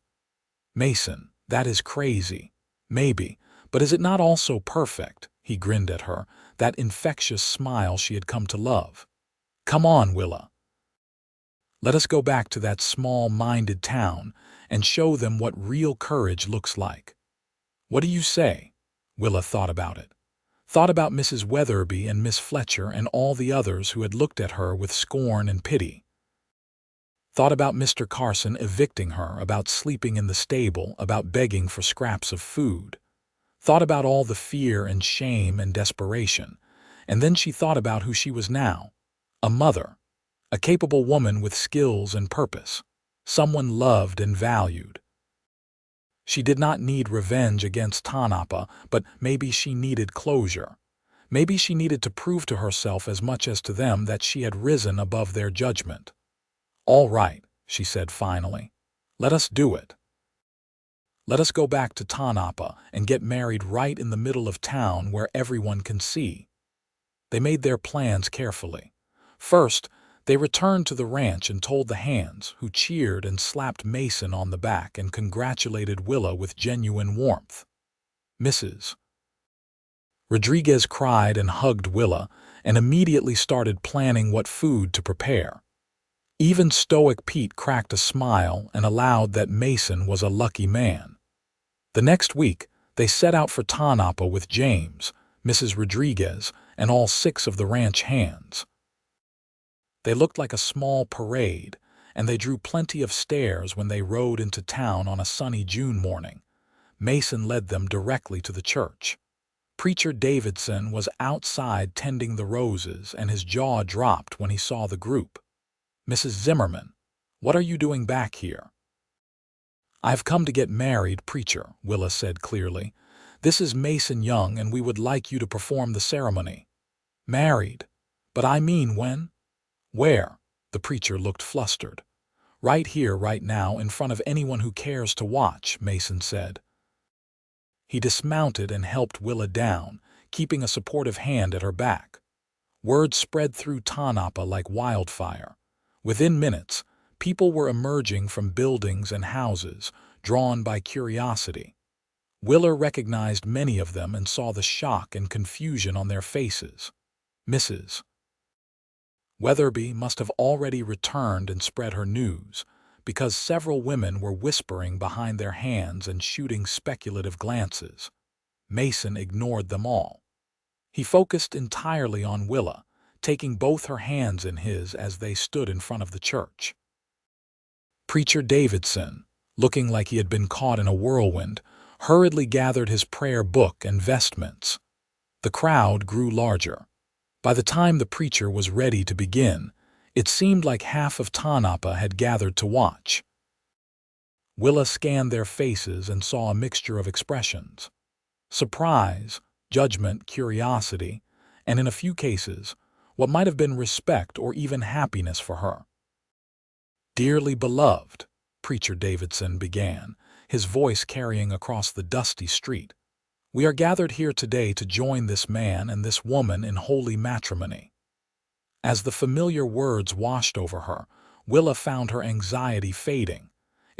"Mason, that is crazy." "Maybe, but is it not also perfect?" He grinned at her, that infectious smile she had come to love. "Come on, Willa. Let us go back to that small-minded town and show them what real courage looks like." "What do you say?" Willa thought about it. Thought about Mrs. Weatherby and Miss Fletcher and all the others who had looked at her with scorn and pity. Thought about Mr. Carson evicting her, about sleeping in the stable, about begging for scraps of food. Thought about all the fear and shame and desperation. And then she thought about who she was now. A mother. A capable woman with skills and purpose. Someone loved and valued. She did not need revenge against Tanapa, but maybe she needed closure. Maybe she needed to prove to herself as much as to them that she had risen above their judgment. "All right," she said finally. "Let us do it. Let us go back to Tanapa and get married right in the middle of town where everyone can see." They made their plans carefully. First, they returned to the ranch and told the hands, who cheered and slapped Mason on the back and congratulated Willa with genuine warmth. Mrs. Rodriguez cried and hugged Willa and immediately started planning what food to prepare. Even stoic Pete cracked a smile and allowed that Mason was a lucky man. The next week, they set out for Tanapa with James, Mrs. Rodriguez, and all 6 of the ranch hands. They looked like a small parade, and they drew plenty of stares when they rode into town on a sunny June morning. Mason led them directly to the church. Preacher Davidson was outside tending the roses, and his jaw dropped when he saw the group. "Mrs. Zimmerman, what are you doing back here?" "I've come to get married, preacher," Willa said clearly. "This is Mason Young, and we would like you to perform the ceremony." "Married? But I mean when?" "Where?" The preacher looked flustered. "Right here, right now, in front of anyone who cares to watch," Mason said. He dismounted and helped Willa down, keeping a supportive hand at her back. Word spread through Tanapa like wildfire. Within minutes, people were emerging from buildings and houses, drawn by curiosity. Willa recognized many of them and saw the shock and confusion on their faces. Mrs. Weatherby must have already returned and spread her news, because several women were whispering behind their hands and shooting speculative glances. Mason ignored them all. He focused entirely on Willa, taking both her hands in his as they stood in front of the church. Preacher Davidson, looking like he had been caught in a whirlwind, hurriedly gathered his prayer book and vestments. The crowd grew larger. By the time the preacher was ready to begin, it seemed like half of Tanapa had gathered to watch. Willa scanned their faces and saw a mixture of expressions: surprise, judgment, curiosity, and in a few cases, what might have been respect or even happiness for her. "Dearly beloved," Preacher Davidson began, his voice carrying across the dusty street, "we are gathered here today to join this man and this woman in holy matrimony." As the familiar words washed over her, Willa found her anxiety fading.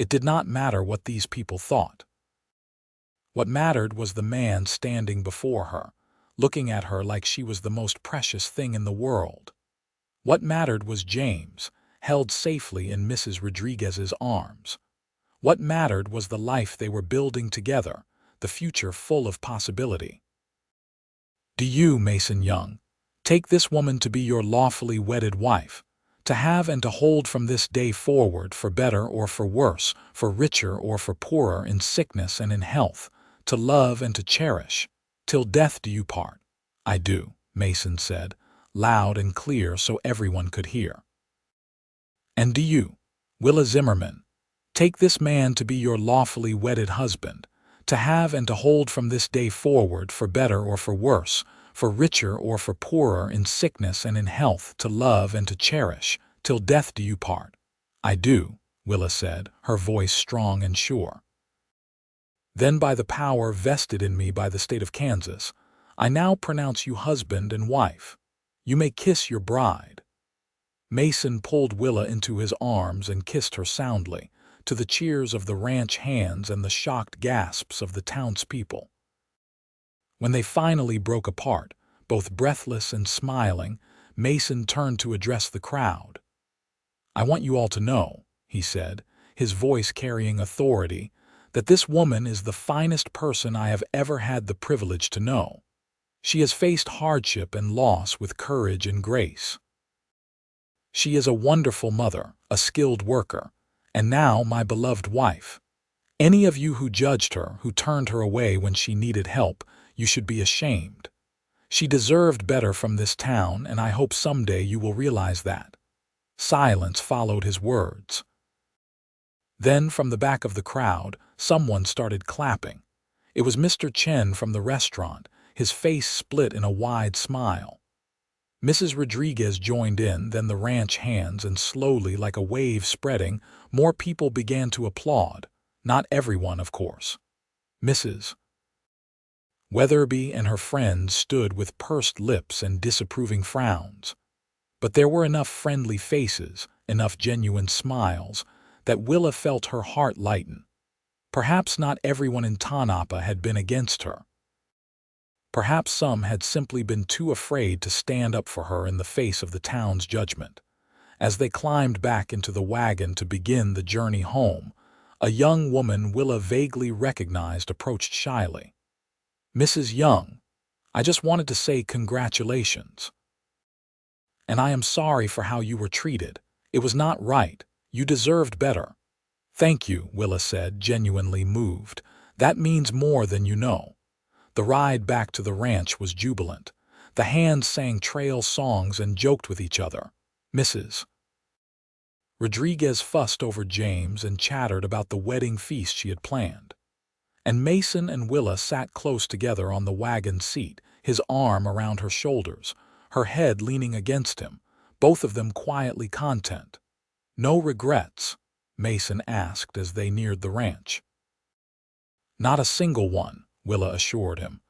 It did not matter what these people thought. What mattered was the man standing before her, looking at her like she was the most precious thing in the world. What mattered was James, held safely in Mrs. Rodriguez's arms. What mattered was the life they were building together, the future full of possibility. Do you, Mason Young, take this woman to be your lawfully wedded wife, to have and to hold from this day forward, for better or for worse, for richer or for poorer, in sickness and in health, to love and to cherish, till death do you part? I do, Mason said, loud and clear so everyone could hear. And do you, Willa Zimmerman, take this man to be your lawfully wedded husband, to have and to hold from this day forward, for better or for worse, for richer or for poorer, in sickness and in health, to love and to cherish, till death do you part? I do, Willa said, her voice strong and sure. Then by the power vested in me by the state of Kansas, I now pronounce you husband and wife. You may kiss your bride. Mason pulled Willa into his arms and kissed her soundly, to the cheers of the ranch hands and the shocked gasps of the townspeople. When they finally broke apart, both breathless and smiling, Mason turned to address the crowd. I want you all to know, he said, his voice carrying authority, that this woman is the finest person I have ever had the privilege to know. She has faced hardship and loss with courage and grace. She is a wonderful mother, a skilled worker, and now my beloved wife. Any of you who judged her, who turned her away when she needed help, you should be ashamed. She deserved better from this town, and I hope someday you will realize that. Silence followed his words. Then, from the back of the crowd, someone started clapping. It was Mr. Chen from the restaurant, his face split in a wide smile. Mrs. Rodriguez joined in, then the ranch hands, and slowly, like a wave spreading, more people began to applaud. Not everyone, of course. Mrs. Weatherby and her friends stood with pursed lips and disapproving frowns. But there were enough friendly faces, enough genuine smiles, that Willa felt her heart lighten. Perhaps not everyone in Tonopah had been against her. Perhaps some had simply been too afraid to stand up for her in the face of the town's judgment. As they climbed back into the wagon to begin the journey home, a young woman Willa vaguely recognized approached shyly. Mrs. Young, I just wanted to say congratulations. And I am sorry for how you were treated. It was not right. You deserved better. Thank you, Willa said, genuinely moved. That means more than you know. The ride back to the ranch was jubilant. The hands sang trail songs and joked with each other. Mrs. Rodriguez fussed over James and chattered about the wedding feast she had planned. And Mason and Willa sat close together on the wagon seat, his arm around her shoulders, her head leaning against him, both of them quietly content. No regrets? Mason asked as they neared the ranch. Not a single one, Willa assured him.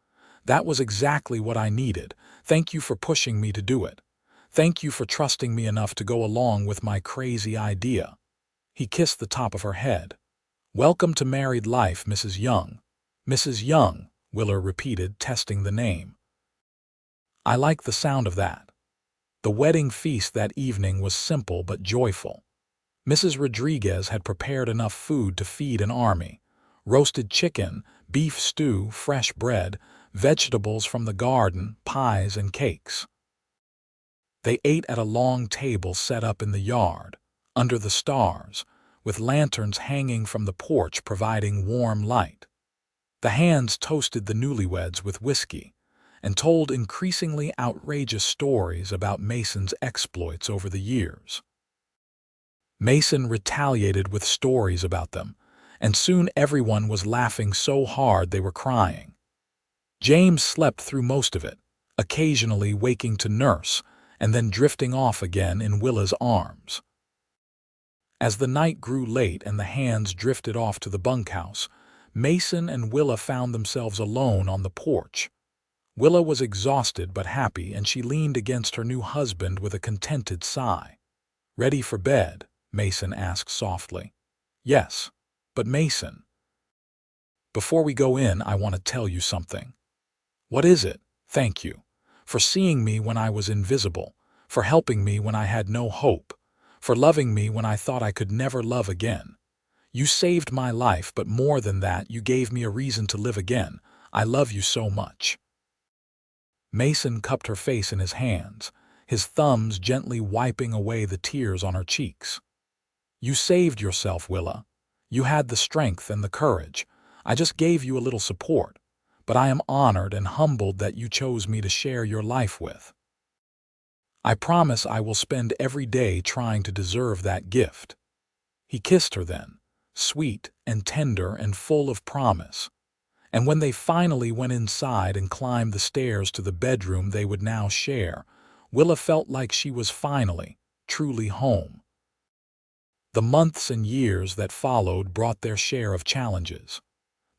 That was exactly what I needed. Thank you for pushing me to do it. Thank you for trusting me enough to go along with my crazy idea. He kissed the top of her head. Welcome to married life, Mrs. Young. Mrs. Young, Willa repeated, testing the name. I like the sound of that. The wedding feast that evening was simple but joyful. Mrs. Rodriguez had prepared enough food to feed an army. Roasted chicken, beef stew, fresh bread, vegetables from the garden, pies and cakes. They ate at a long table set up in the yard, under the stars, with lanterns hanging from the porch providing warm light. The hands toasted the newlyweds with whiskey and told increasingly outrageous stories about Mason's exploits over the years. Mason retaliated with stories about them, and soon everyone was laughing so hard they were crying. James slept through most of it, occasionally waking to nurse and then drifting off again in Willa's arms. As the night grew late and the hands drifted off to the bunkhouse, Mason and Willa found themselves alone on the porch. Willa was exhausted but happy, and she leaned against her new husband with a contented sigh. Ready for bed? Mason asked softly. Yes, But Mason, before we go in, I want to tell you something. What is it? Thank you. For seeing me when I was invisible, for helping me when I had no hope, for loving me when I thought I could never love again. You saved my life, but more than that, you gave me a reason to live again. I love you so much. Mason cupped her face in his hands, his thumbs gently wiping away the tears on her cheeks. You saved yourself, Willa. You had the strength and the courage. I just gave you a little support, but I am honored and humbled that you chose me to share your life with. I promise I will spend every day trying to deserve that gift. He kissed her then, sweet and tender and full of promise. And when they finally went inside and climbed the stairs to the bedroom they would now share, Willa felt like she was finally, truly home. The months and years that followed brought their share of challenges.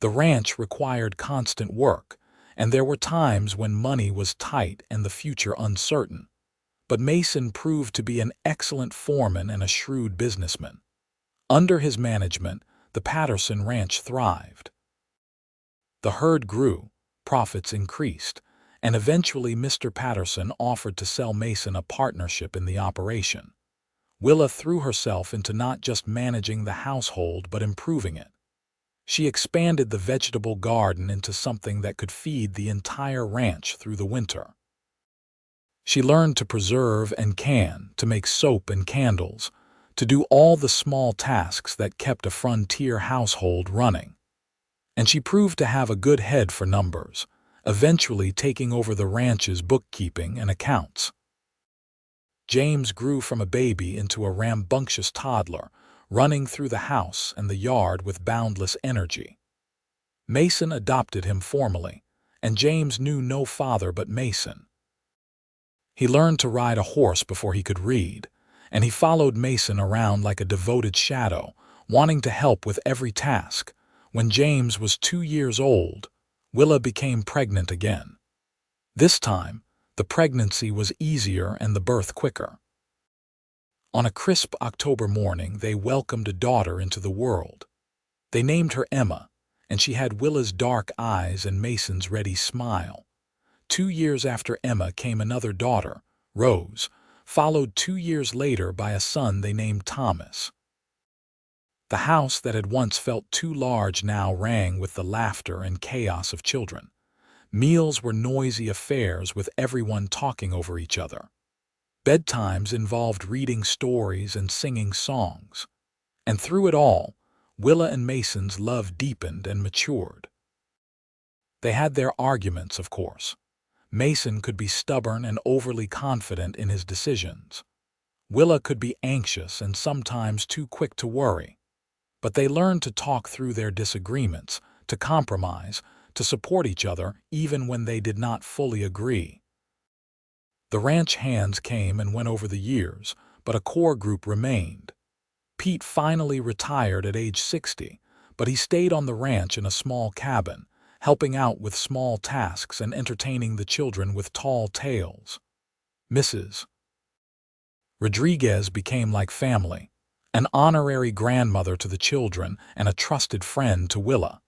The ranch required constant work, and there were times when money was tight and the future uncertain. But Mason proved to be an excellent foreman and a shrewd businessman. Under his management, the Patterson Ranch thrived. The herd grew, profits increased, and eventually Mr. Patterson offered to sell Mason a partnership in the operation. Willa threw herself into not just managing the household but improving it. She expanded the vegetable garden into something that could feed the entire ranch through the winter. She learned to preserve and can, to make soap and candles, to do all the small tasks that kept a frontier household running. And she proved to have a good head for numbers, eventually taking over the ranch's bookkeeping and accounts. James grew from a baby into a rambunctious toddler, running through the house and the yard with boundless energy. Mason adopted him formally, and James knew no father but Mason. He learned to ride a horse before he could read, and he followed Mason around like a devoted shadow, wanting to help with every task. When James was 2 years old, Willa became pregnant again. This time, the pregnancy was easier and the birth quicker. On a crisp October morning, they welcomed a daughter into the world. They named her Emma, and she had Willa's dark eyes and Mason's ready smile. 2 years after Emma came another daughter, Rose, followed 2 years later by a son they named Thomas. The house that had once felt too large now rang with the laughter and chaos of children. Meals were noisy affairs with everyone talking over each other. Bedtimes involved reading stories and singing songs. And through it all, Willa and Mason's love deepened and matured. They had their arguments, of course. Mason could be stubborn and overly confident in his decisions. Willa could be anxious and sometimes too quick to worry. But they learned to talk through their disagreements, to compromise, to support each other even when they did not fully agree. The ranch hands came and went over the years, but a core group remained. Pete finally retired at age 60, but he stayed on the ranch in a small cabin, helping out with small tasks and entertaining the children with tall tales. Mrs. Rodriguez became like family, an honorary grandmother to the children and a trusted friend to Willa.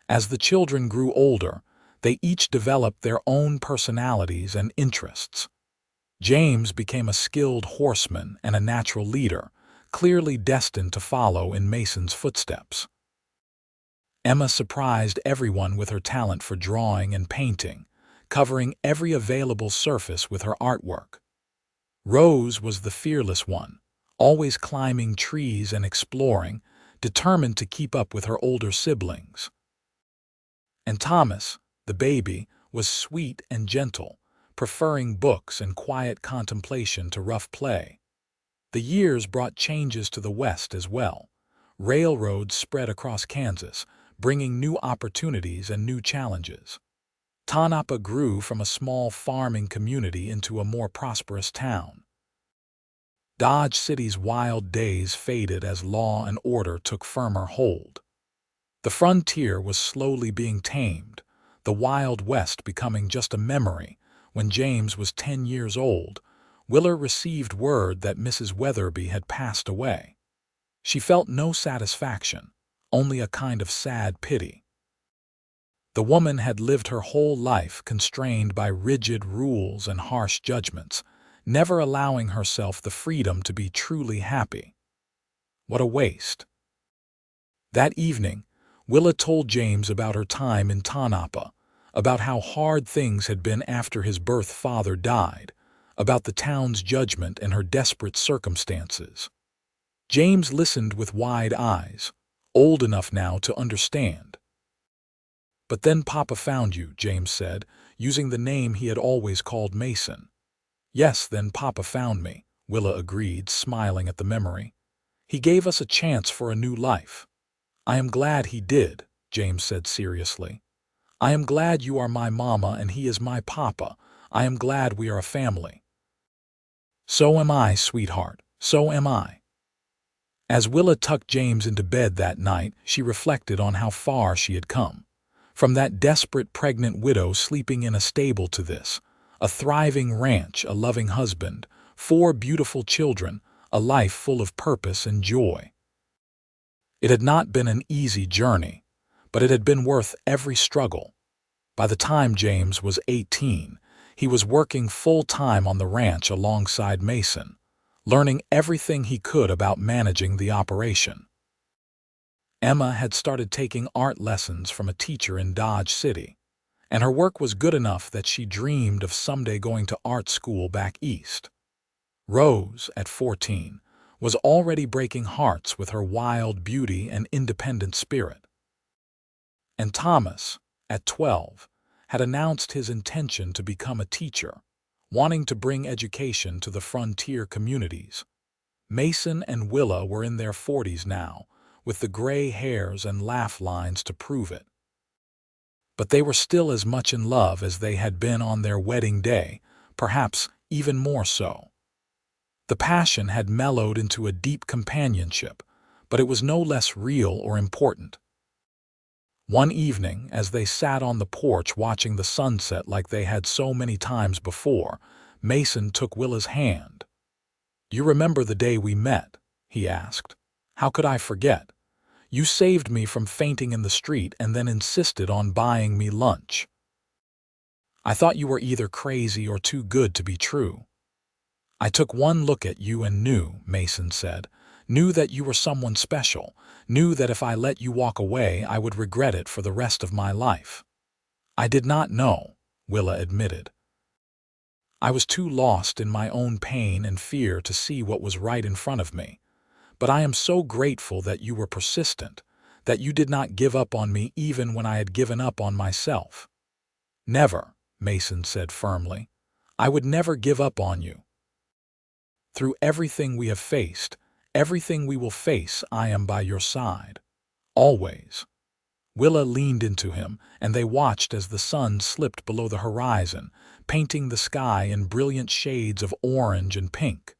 As the children grew older, they each developed their own personalities and interests. James became a skilled horseman and a natural leader, clearly destined to follow in Mason's footsteps. Emma surprised everyone with her talent for drawing and painting, covering every available surface with her artwork. Rose was the fearless one, always climbing trees and exploring, determined to keep up with her older siblings. And Thomas, the baby, was sweet and gentle, preferring books and quiet contemplation to rough play. The years brought changes to the West as well. Railroads spread across Kansas, bringing new opportunities and new challenges. Tonopah grew from a small farming community into a more prosperous town. Dodge City's wild days faded as law and order took firmer hold. The frontier was slowly being tamed, the Wild West becoming just a memory. When James was 10 years old, Willa received word that Mrs. Weatherby had passed away. She felt no satisfaction, only a kind of sad pity. The woman had lived her whole life constrained by rigid rules and harsh judgments, never allowing herself the freedom to be truly happy. What a waste. That evening, Willa told James about her time in Tanapa, about how hard things had been after his birth father died, about the town's judgment and her desperate circumstances. James listened with wide eyes, old enough now to understand. "But then Papa found you," James said, using the name he had always called Mason. "Yes, then Papa found me," Willa agreed, smiling at the memory. "He gave us a chance for a new life." "I am glad he did," James said seriously. "I am glad you are my mama and he is my papa. I am glad we are a family." "So am I, sweetheart, so am I." As Willa tucked James into bed that night, she reflected on how far she had come. From that desperate pregnant widow sleeping in a stable to this, a thriving ranch, a loving husband, 4 beautiful children, a life full of purpose and joy. It had not been an easy journey, but it had been worth every struggle. By the time James was 18, he was working full-time on the ranch alongside Mason, learning everything he could about managing the operation. Emma had started taking art lessons from a teacher in Dodge City, and her work was good enough that she dreamed of someday going to art school back east. Rose, at 14, was already breaking hearts with her wild beauty and independent spirit. And Thomas, at 12, had announced his intention to become a teacher, wanting to bring education to the frontier communities. Mason and Willa were in their 40s now, with the gray hairs and laugh lines to prove it. But they were still as much in love as they had been on their wedding day, perhaps even more so. The passion had mellowed into a deep companionship, but it was no less real or important. One evening, as they sat on the porch watching the sunset like they had so many times before, Mason took Willa's hand. "You remember the day we met?" he asked. "How could I forget? You saved me from fainting in the street and then insisted on buying me lunch. I thought you were either crazy or too good to be true." "I took one look at you and knew," Mason said, "knew that you were someone special, knew that if I let you walk away I would regret it for the rest of my life." "I did not know," Willa admitted. "I was too lost in my own pain and fear to see what was right in front of me. But I am so grateful that you were persistent, that you did not give up on me even when I had given up on myself." "Never," Mason said firmly. "I would never give up on you. Through everything we have faced, everything we will face, I am by your side. Always." Willa leaned into him, and they watched as the sun slipped below the horizon, painting the sky in brilliant shades of orange and pink.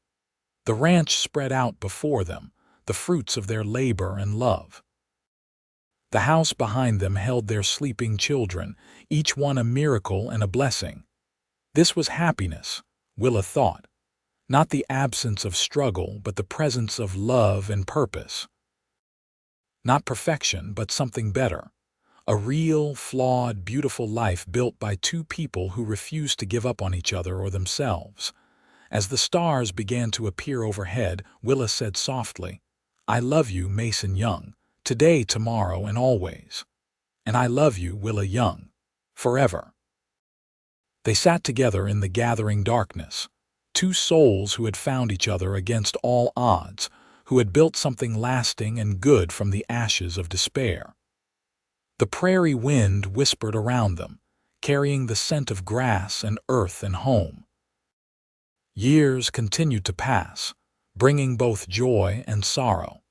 The ranch spread out before them, the fruits of their labor and love. The house behind them held their sleeping children, each one a miracle and a blessing. This was happiness, Willa thought. Not the absence of struggle, but the presence of love and purpose. Not perfection, but something better. A real, flawed, beautiful life built by 2 people who refused to give up on each other or themselves. As the stars began to appear overhead, Willa said softly, "I love you, Mason Young, today, tomorrow, and always. And I love you, Willa Young, forever." They sat together in the gathering darkness, 2 souls who had found each other against all odds, who had built something lasting and good from the ashes of despair. The prairie wind whispered around them, carrying the scent of grass and earth and home. Years continued to pass, bringing both joy and sorrow.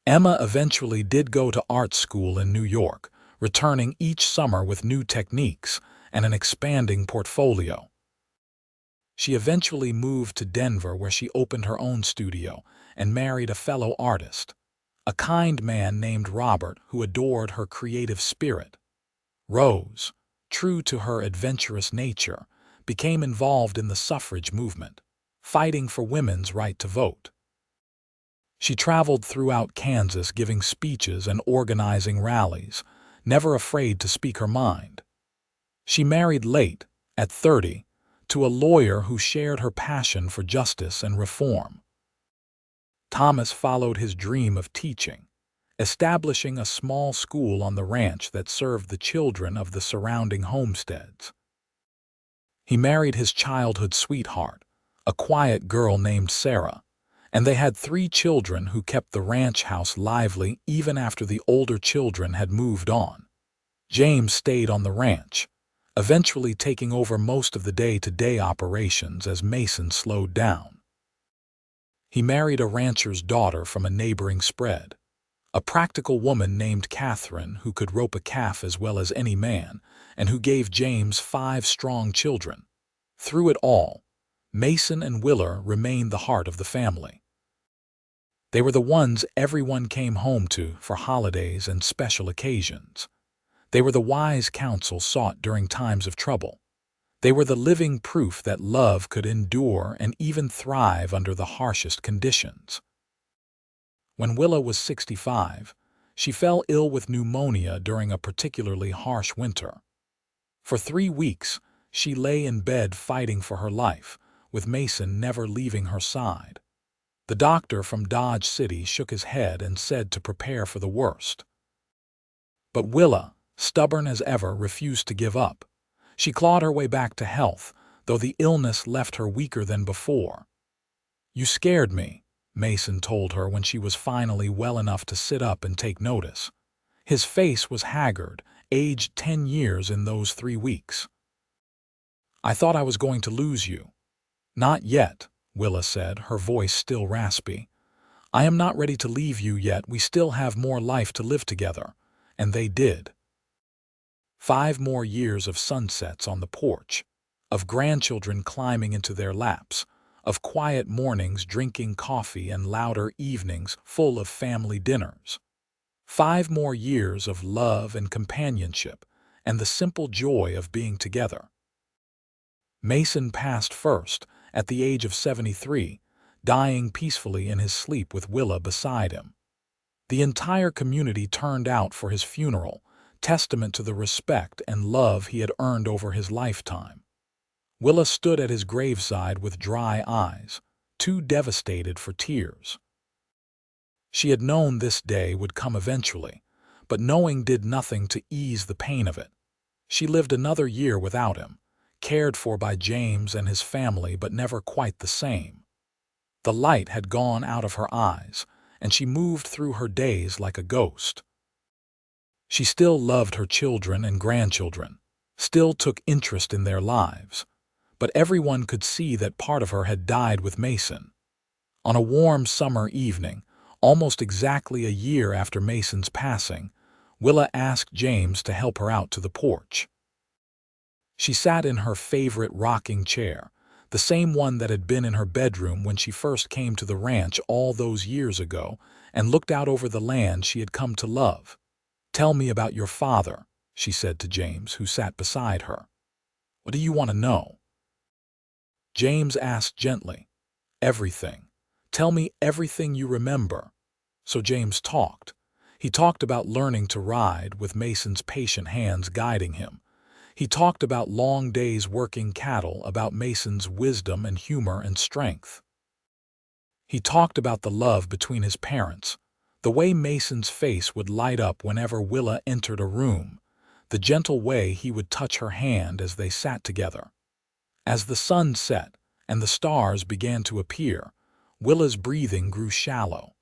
Emma eventually did go to art school in New York, returning each summer with new techniques and an expanding portfolio. She eventually moved to Denver, where she opened her own studio and married a fellow artist, a kind man named Robert who adored her creative spirit. Rose, true to her adventurous nature, became involved in the suffrage movement, fighting for women's right to vote. She traveled throughout Kansas giving speeches and organizing rallies, never afraid to speak her mind. She married late, at 30, to a lawyer who shared her passion for justice and reform. Thomas followed his dream of teaching, establishing a small school on the ranch that served the children of the surrounding homesteads. He married his childhood sweetheart, a quiet girl named Sarah, and they had 3 children who kept the ranch house lively even after the older children had moved on. James stayed on the ranch, eventually taking over most of the day-to-day operations as Mason slowed down. He married a rancher's daughter from a neighboring spread, a practical woman named Catherine who could rope a calf as well as any man, and who gave James 5 strong children. Through it all, Mason and Willa remained the heart of the family. They were the ones everyone came home to for holidays and special occasions. They were the wise counsel sought during times of trouble. They were the living proof that love could endure and even thrive under the harshest conditions. When Willa was 65, she fell ill with pneumonia during a particularly harsh winter. For 3 weeks, she lay in bed fighting for her life, with Mason never leaving her side. The doctor from Dodge City shook his head and said to prepare for the worst. But Willa, stubborn as ever, refused to give up. She clawed her way back to health, though the illness left her weaker than before. "You scared me," Mason told her when she was finally well enough to sit up and take notice. His face was haggard, aged 10 years in those 3 weeks. "I thought I was going to lose you." "Not yet," Willa said, her voice still raspy. "I am not ready to leave you yet. We still have more life to live together." And they did. 5 more years of sunsets on the porch, of grandchildren climbing into their laps, of quiet mornings drinking coffee and louder evenings full of family dinners. 5 more years of love and companionship and the simple joy of being together. Mason passed first, at the age of 73, dying peacefully in his sleep with Willa beside him. The entire community turned out for his funeral, testament to the respect and love he had earned over his lifetime. Willa stood at his graveside with dry eyes, too devastated for tears. She had known this day would come eventually, but knowing did nothing to ease the pain of it. She lived another year without him, cared for by James and his family, but never quite the same. The light had gone out of her eyes, and she moved through her days like a ghost. She still loved her children and grandchildren, still took interest in their lives, but everyone could see that part of her had died with Mason. On a warm summer evening, almost exactly a year after Mason's passing, Willa asked James to help her out to the porch. She sat in her favorite rocking chair, the same one that had been in her bedroom when she first came to the ranch all those years ago, and looked out over the land she had come to love. "Tell me about your father," she said to James, who sat beside her. "What do you want to know?" James asked gently. "Everything. Tell me everything you remember." So James talked. He talked about learning to ride, with Mason's patient hands guiding him. He talked about long days working cattle, about Mason's wisdom and humor and strength. He talked about the love between his parents, the way Mason's face would light up whenever Willa entered a room, the gentle way he would touch her hand as they sat together. As the sun set and the stars began to appear, Willa's breathing grew shallow.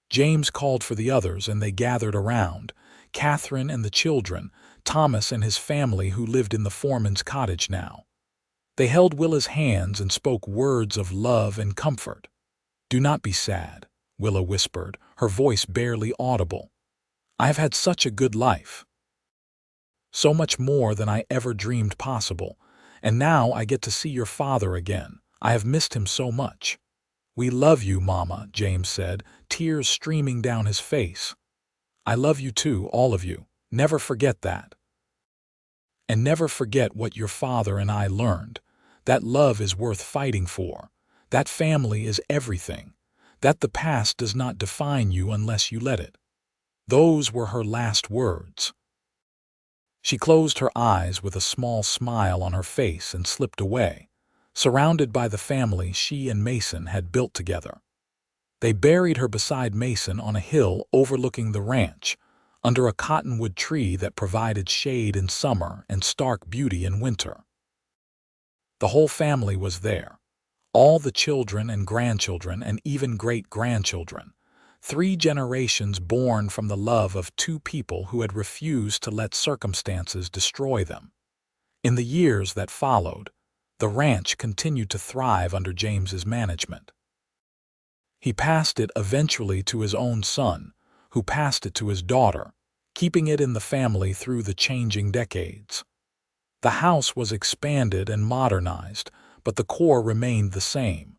James called for the others and they gathered around, Catherine and the children, Thomas and his family who lived in the foreman's cottage now. They held Willa's hands and spoke words of love and comfort. "Do not be sad," Willa whispered, her voice barely audible. "I have had such a good life. So much more than I ever dreamed possible, and now I get to see your father again. I have missed him so much." "We love you, Mama," James said, tears streaming down his face. "I love you too, all of you. Never forget that. And never forget what your father and I learned. That love is worth fighting for. That family is everything. that the past does not define you unless you let it. Those were her last words. She closed her eyes with a small smile on her face and slipped away, surrounded by the family she and Mason had built together. They buried her beside Mason on a hill overlooking the ranch, under a cottonwood tree that provided shade in summer and stark beauty in winter. The whole family was there, all the children and grandchildren and even great-grandchildren, 3 generations born from the love of 2 people who had refused to let circumstances destroy them. In the years that followed, the ranch continued to thrive under James's management. He passed it eventually to his own son, who passed it to his daughter, keeping it in the family through the changing decades. The house was expanded and modernized, but the core remained the same.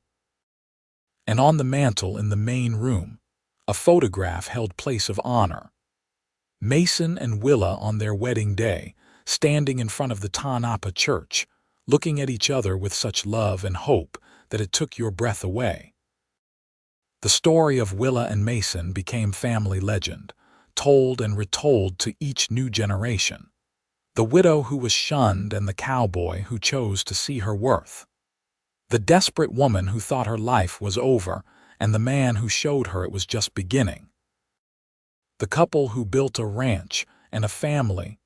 And on the mantel in the main room, a photograph held place of honor. Mason and Willa on their wedding day, standing in front of the Tanapa church, looking at each other with such love and hope that it took your breath away. The story of Willa and Mason became family legend, told and retold to each new generation. The widow who was shunned and the cowboy who chose to see her worth. The desperate woman who thought her life was over and the man who showed her it was just beginning. The couple who built a ranch and a family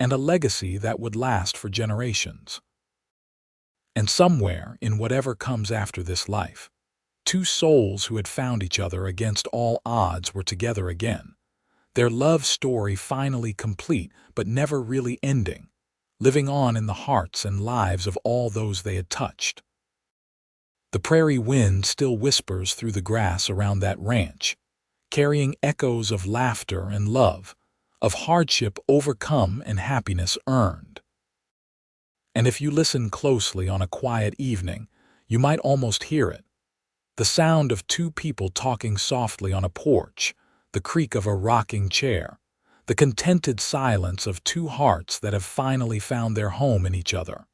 and a legacy that would last for generations. And somewhere, in whatever comes after this life, 2 souls who had found each other against all odds were together again. Their love story finally complete but never really ending, living on in the hearts and lives of all those they had touched. The prairie wind still whispers through the grass around that ranch, carrying echoes of laughter and love, of hardship overcome and happiness earned. And if you listen closely on a quiet evening, you might almost hear it. The sound of 2 people talking softly on a porch, the creak of a rocking chair, the contented silence of 2 hearts that have finally found their home in each other.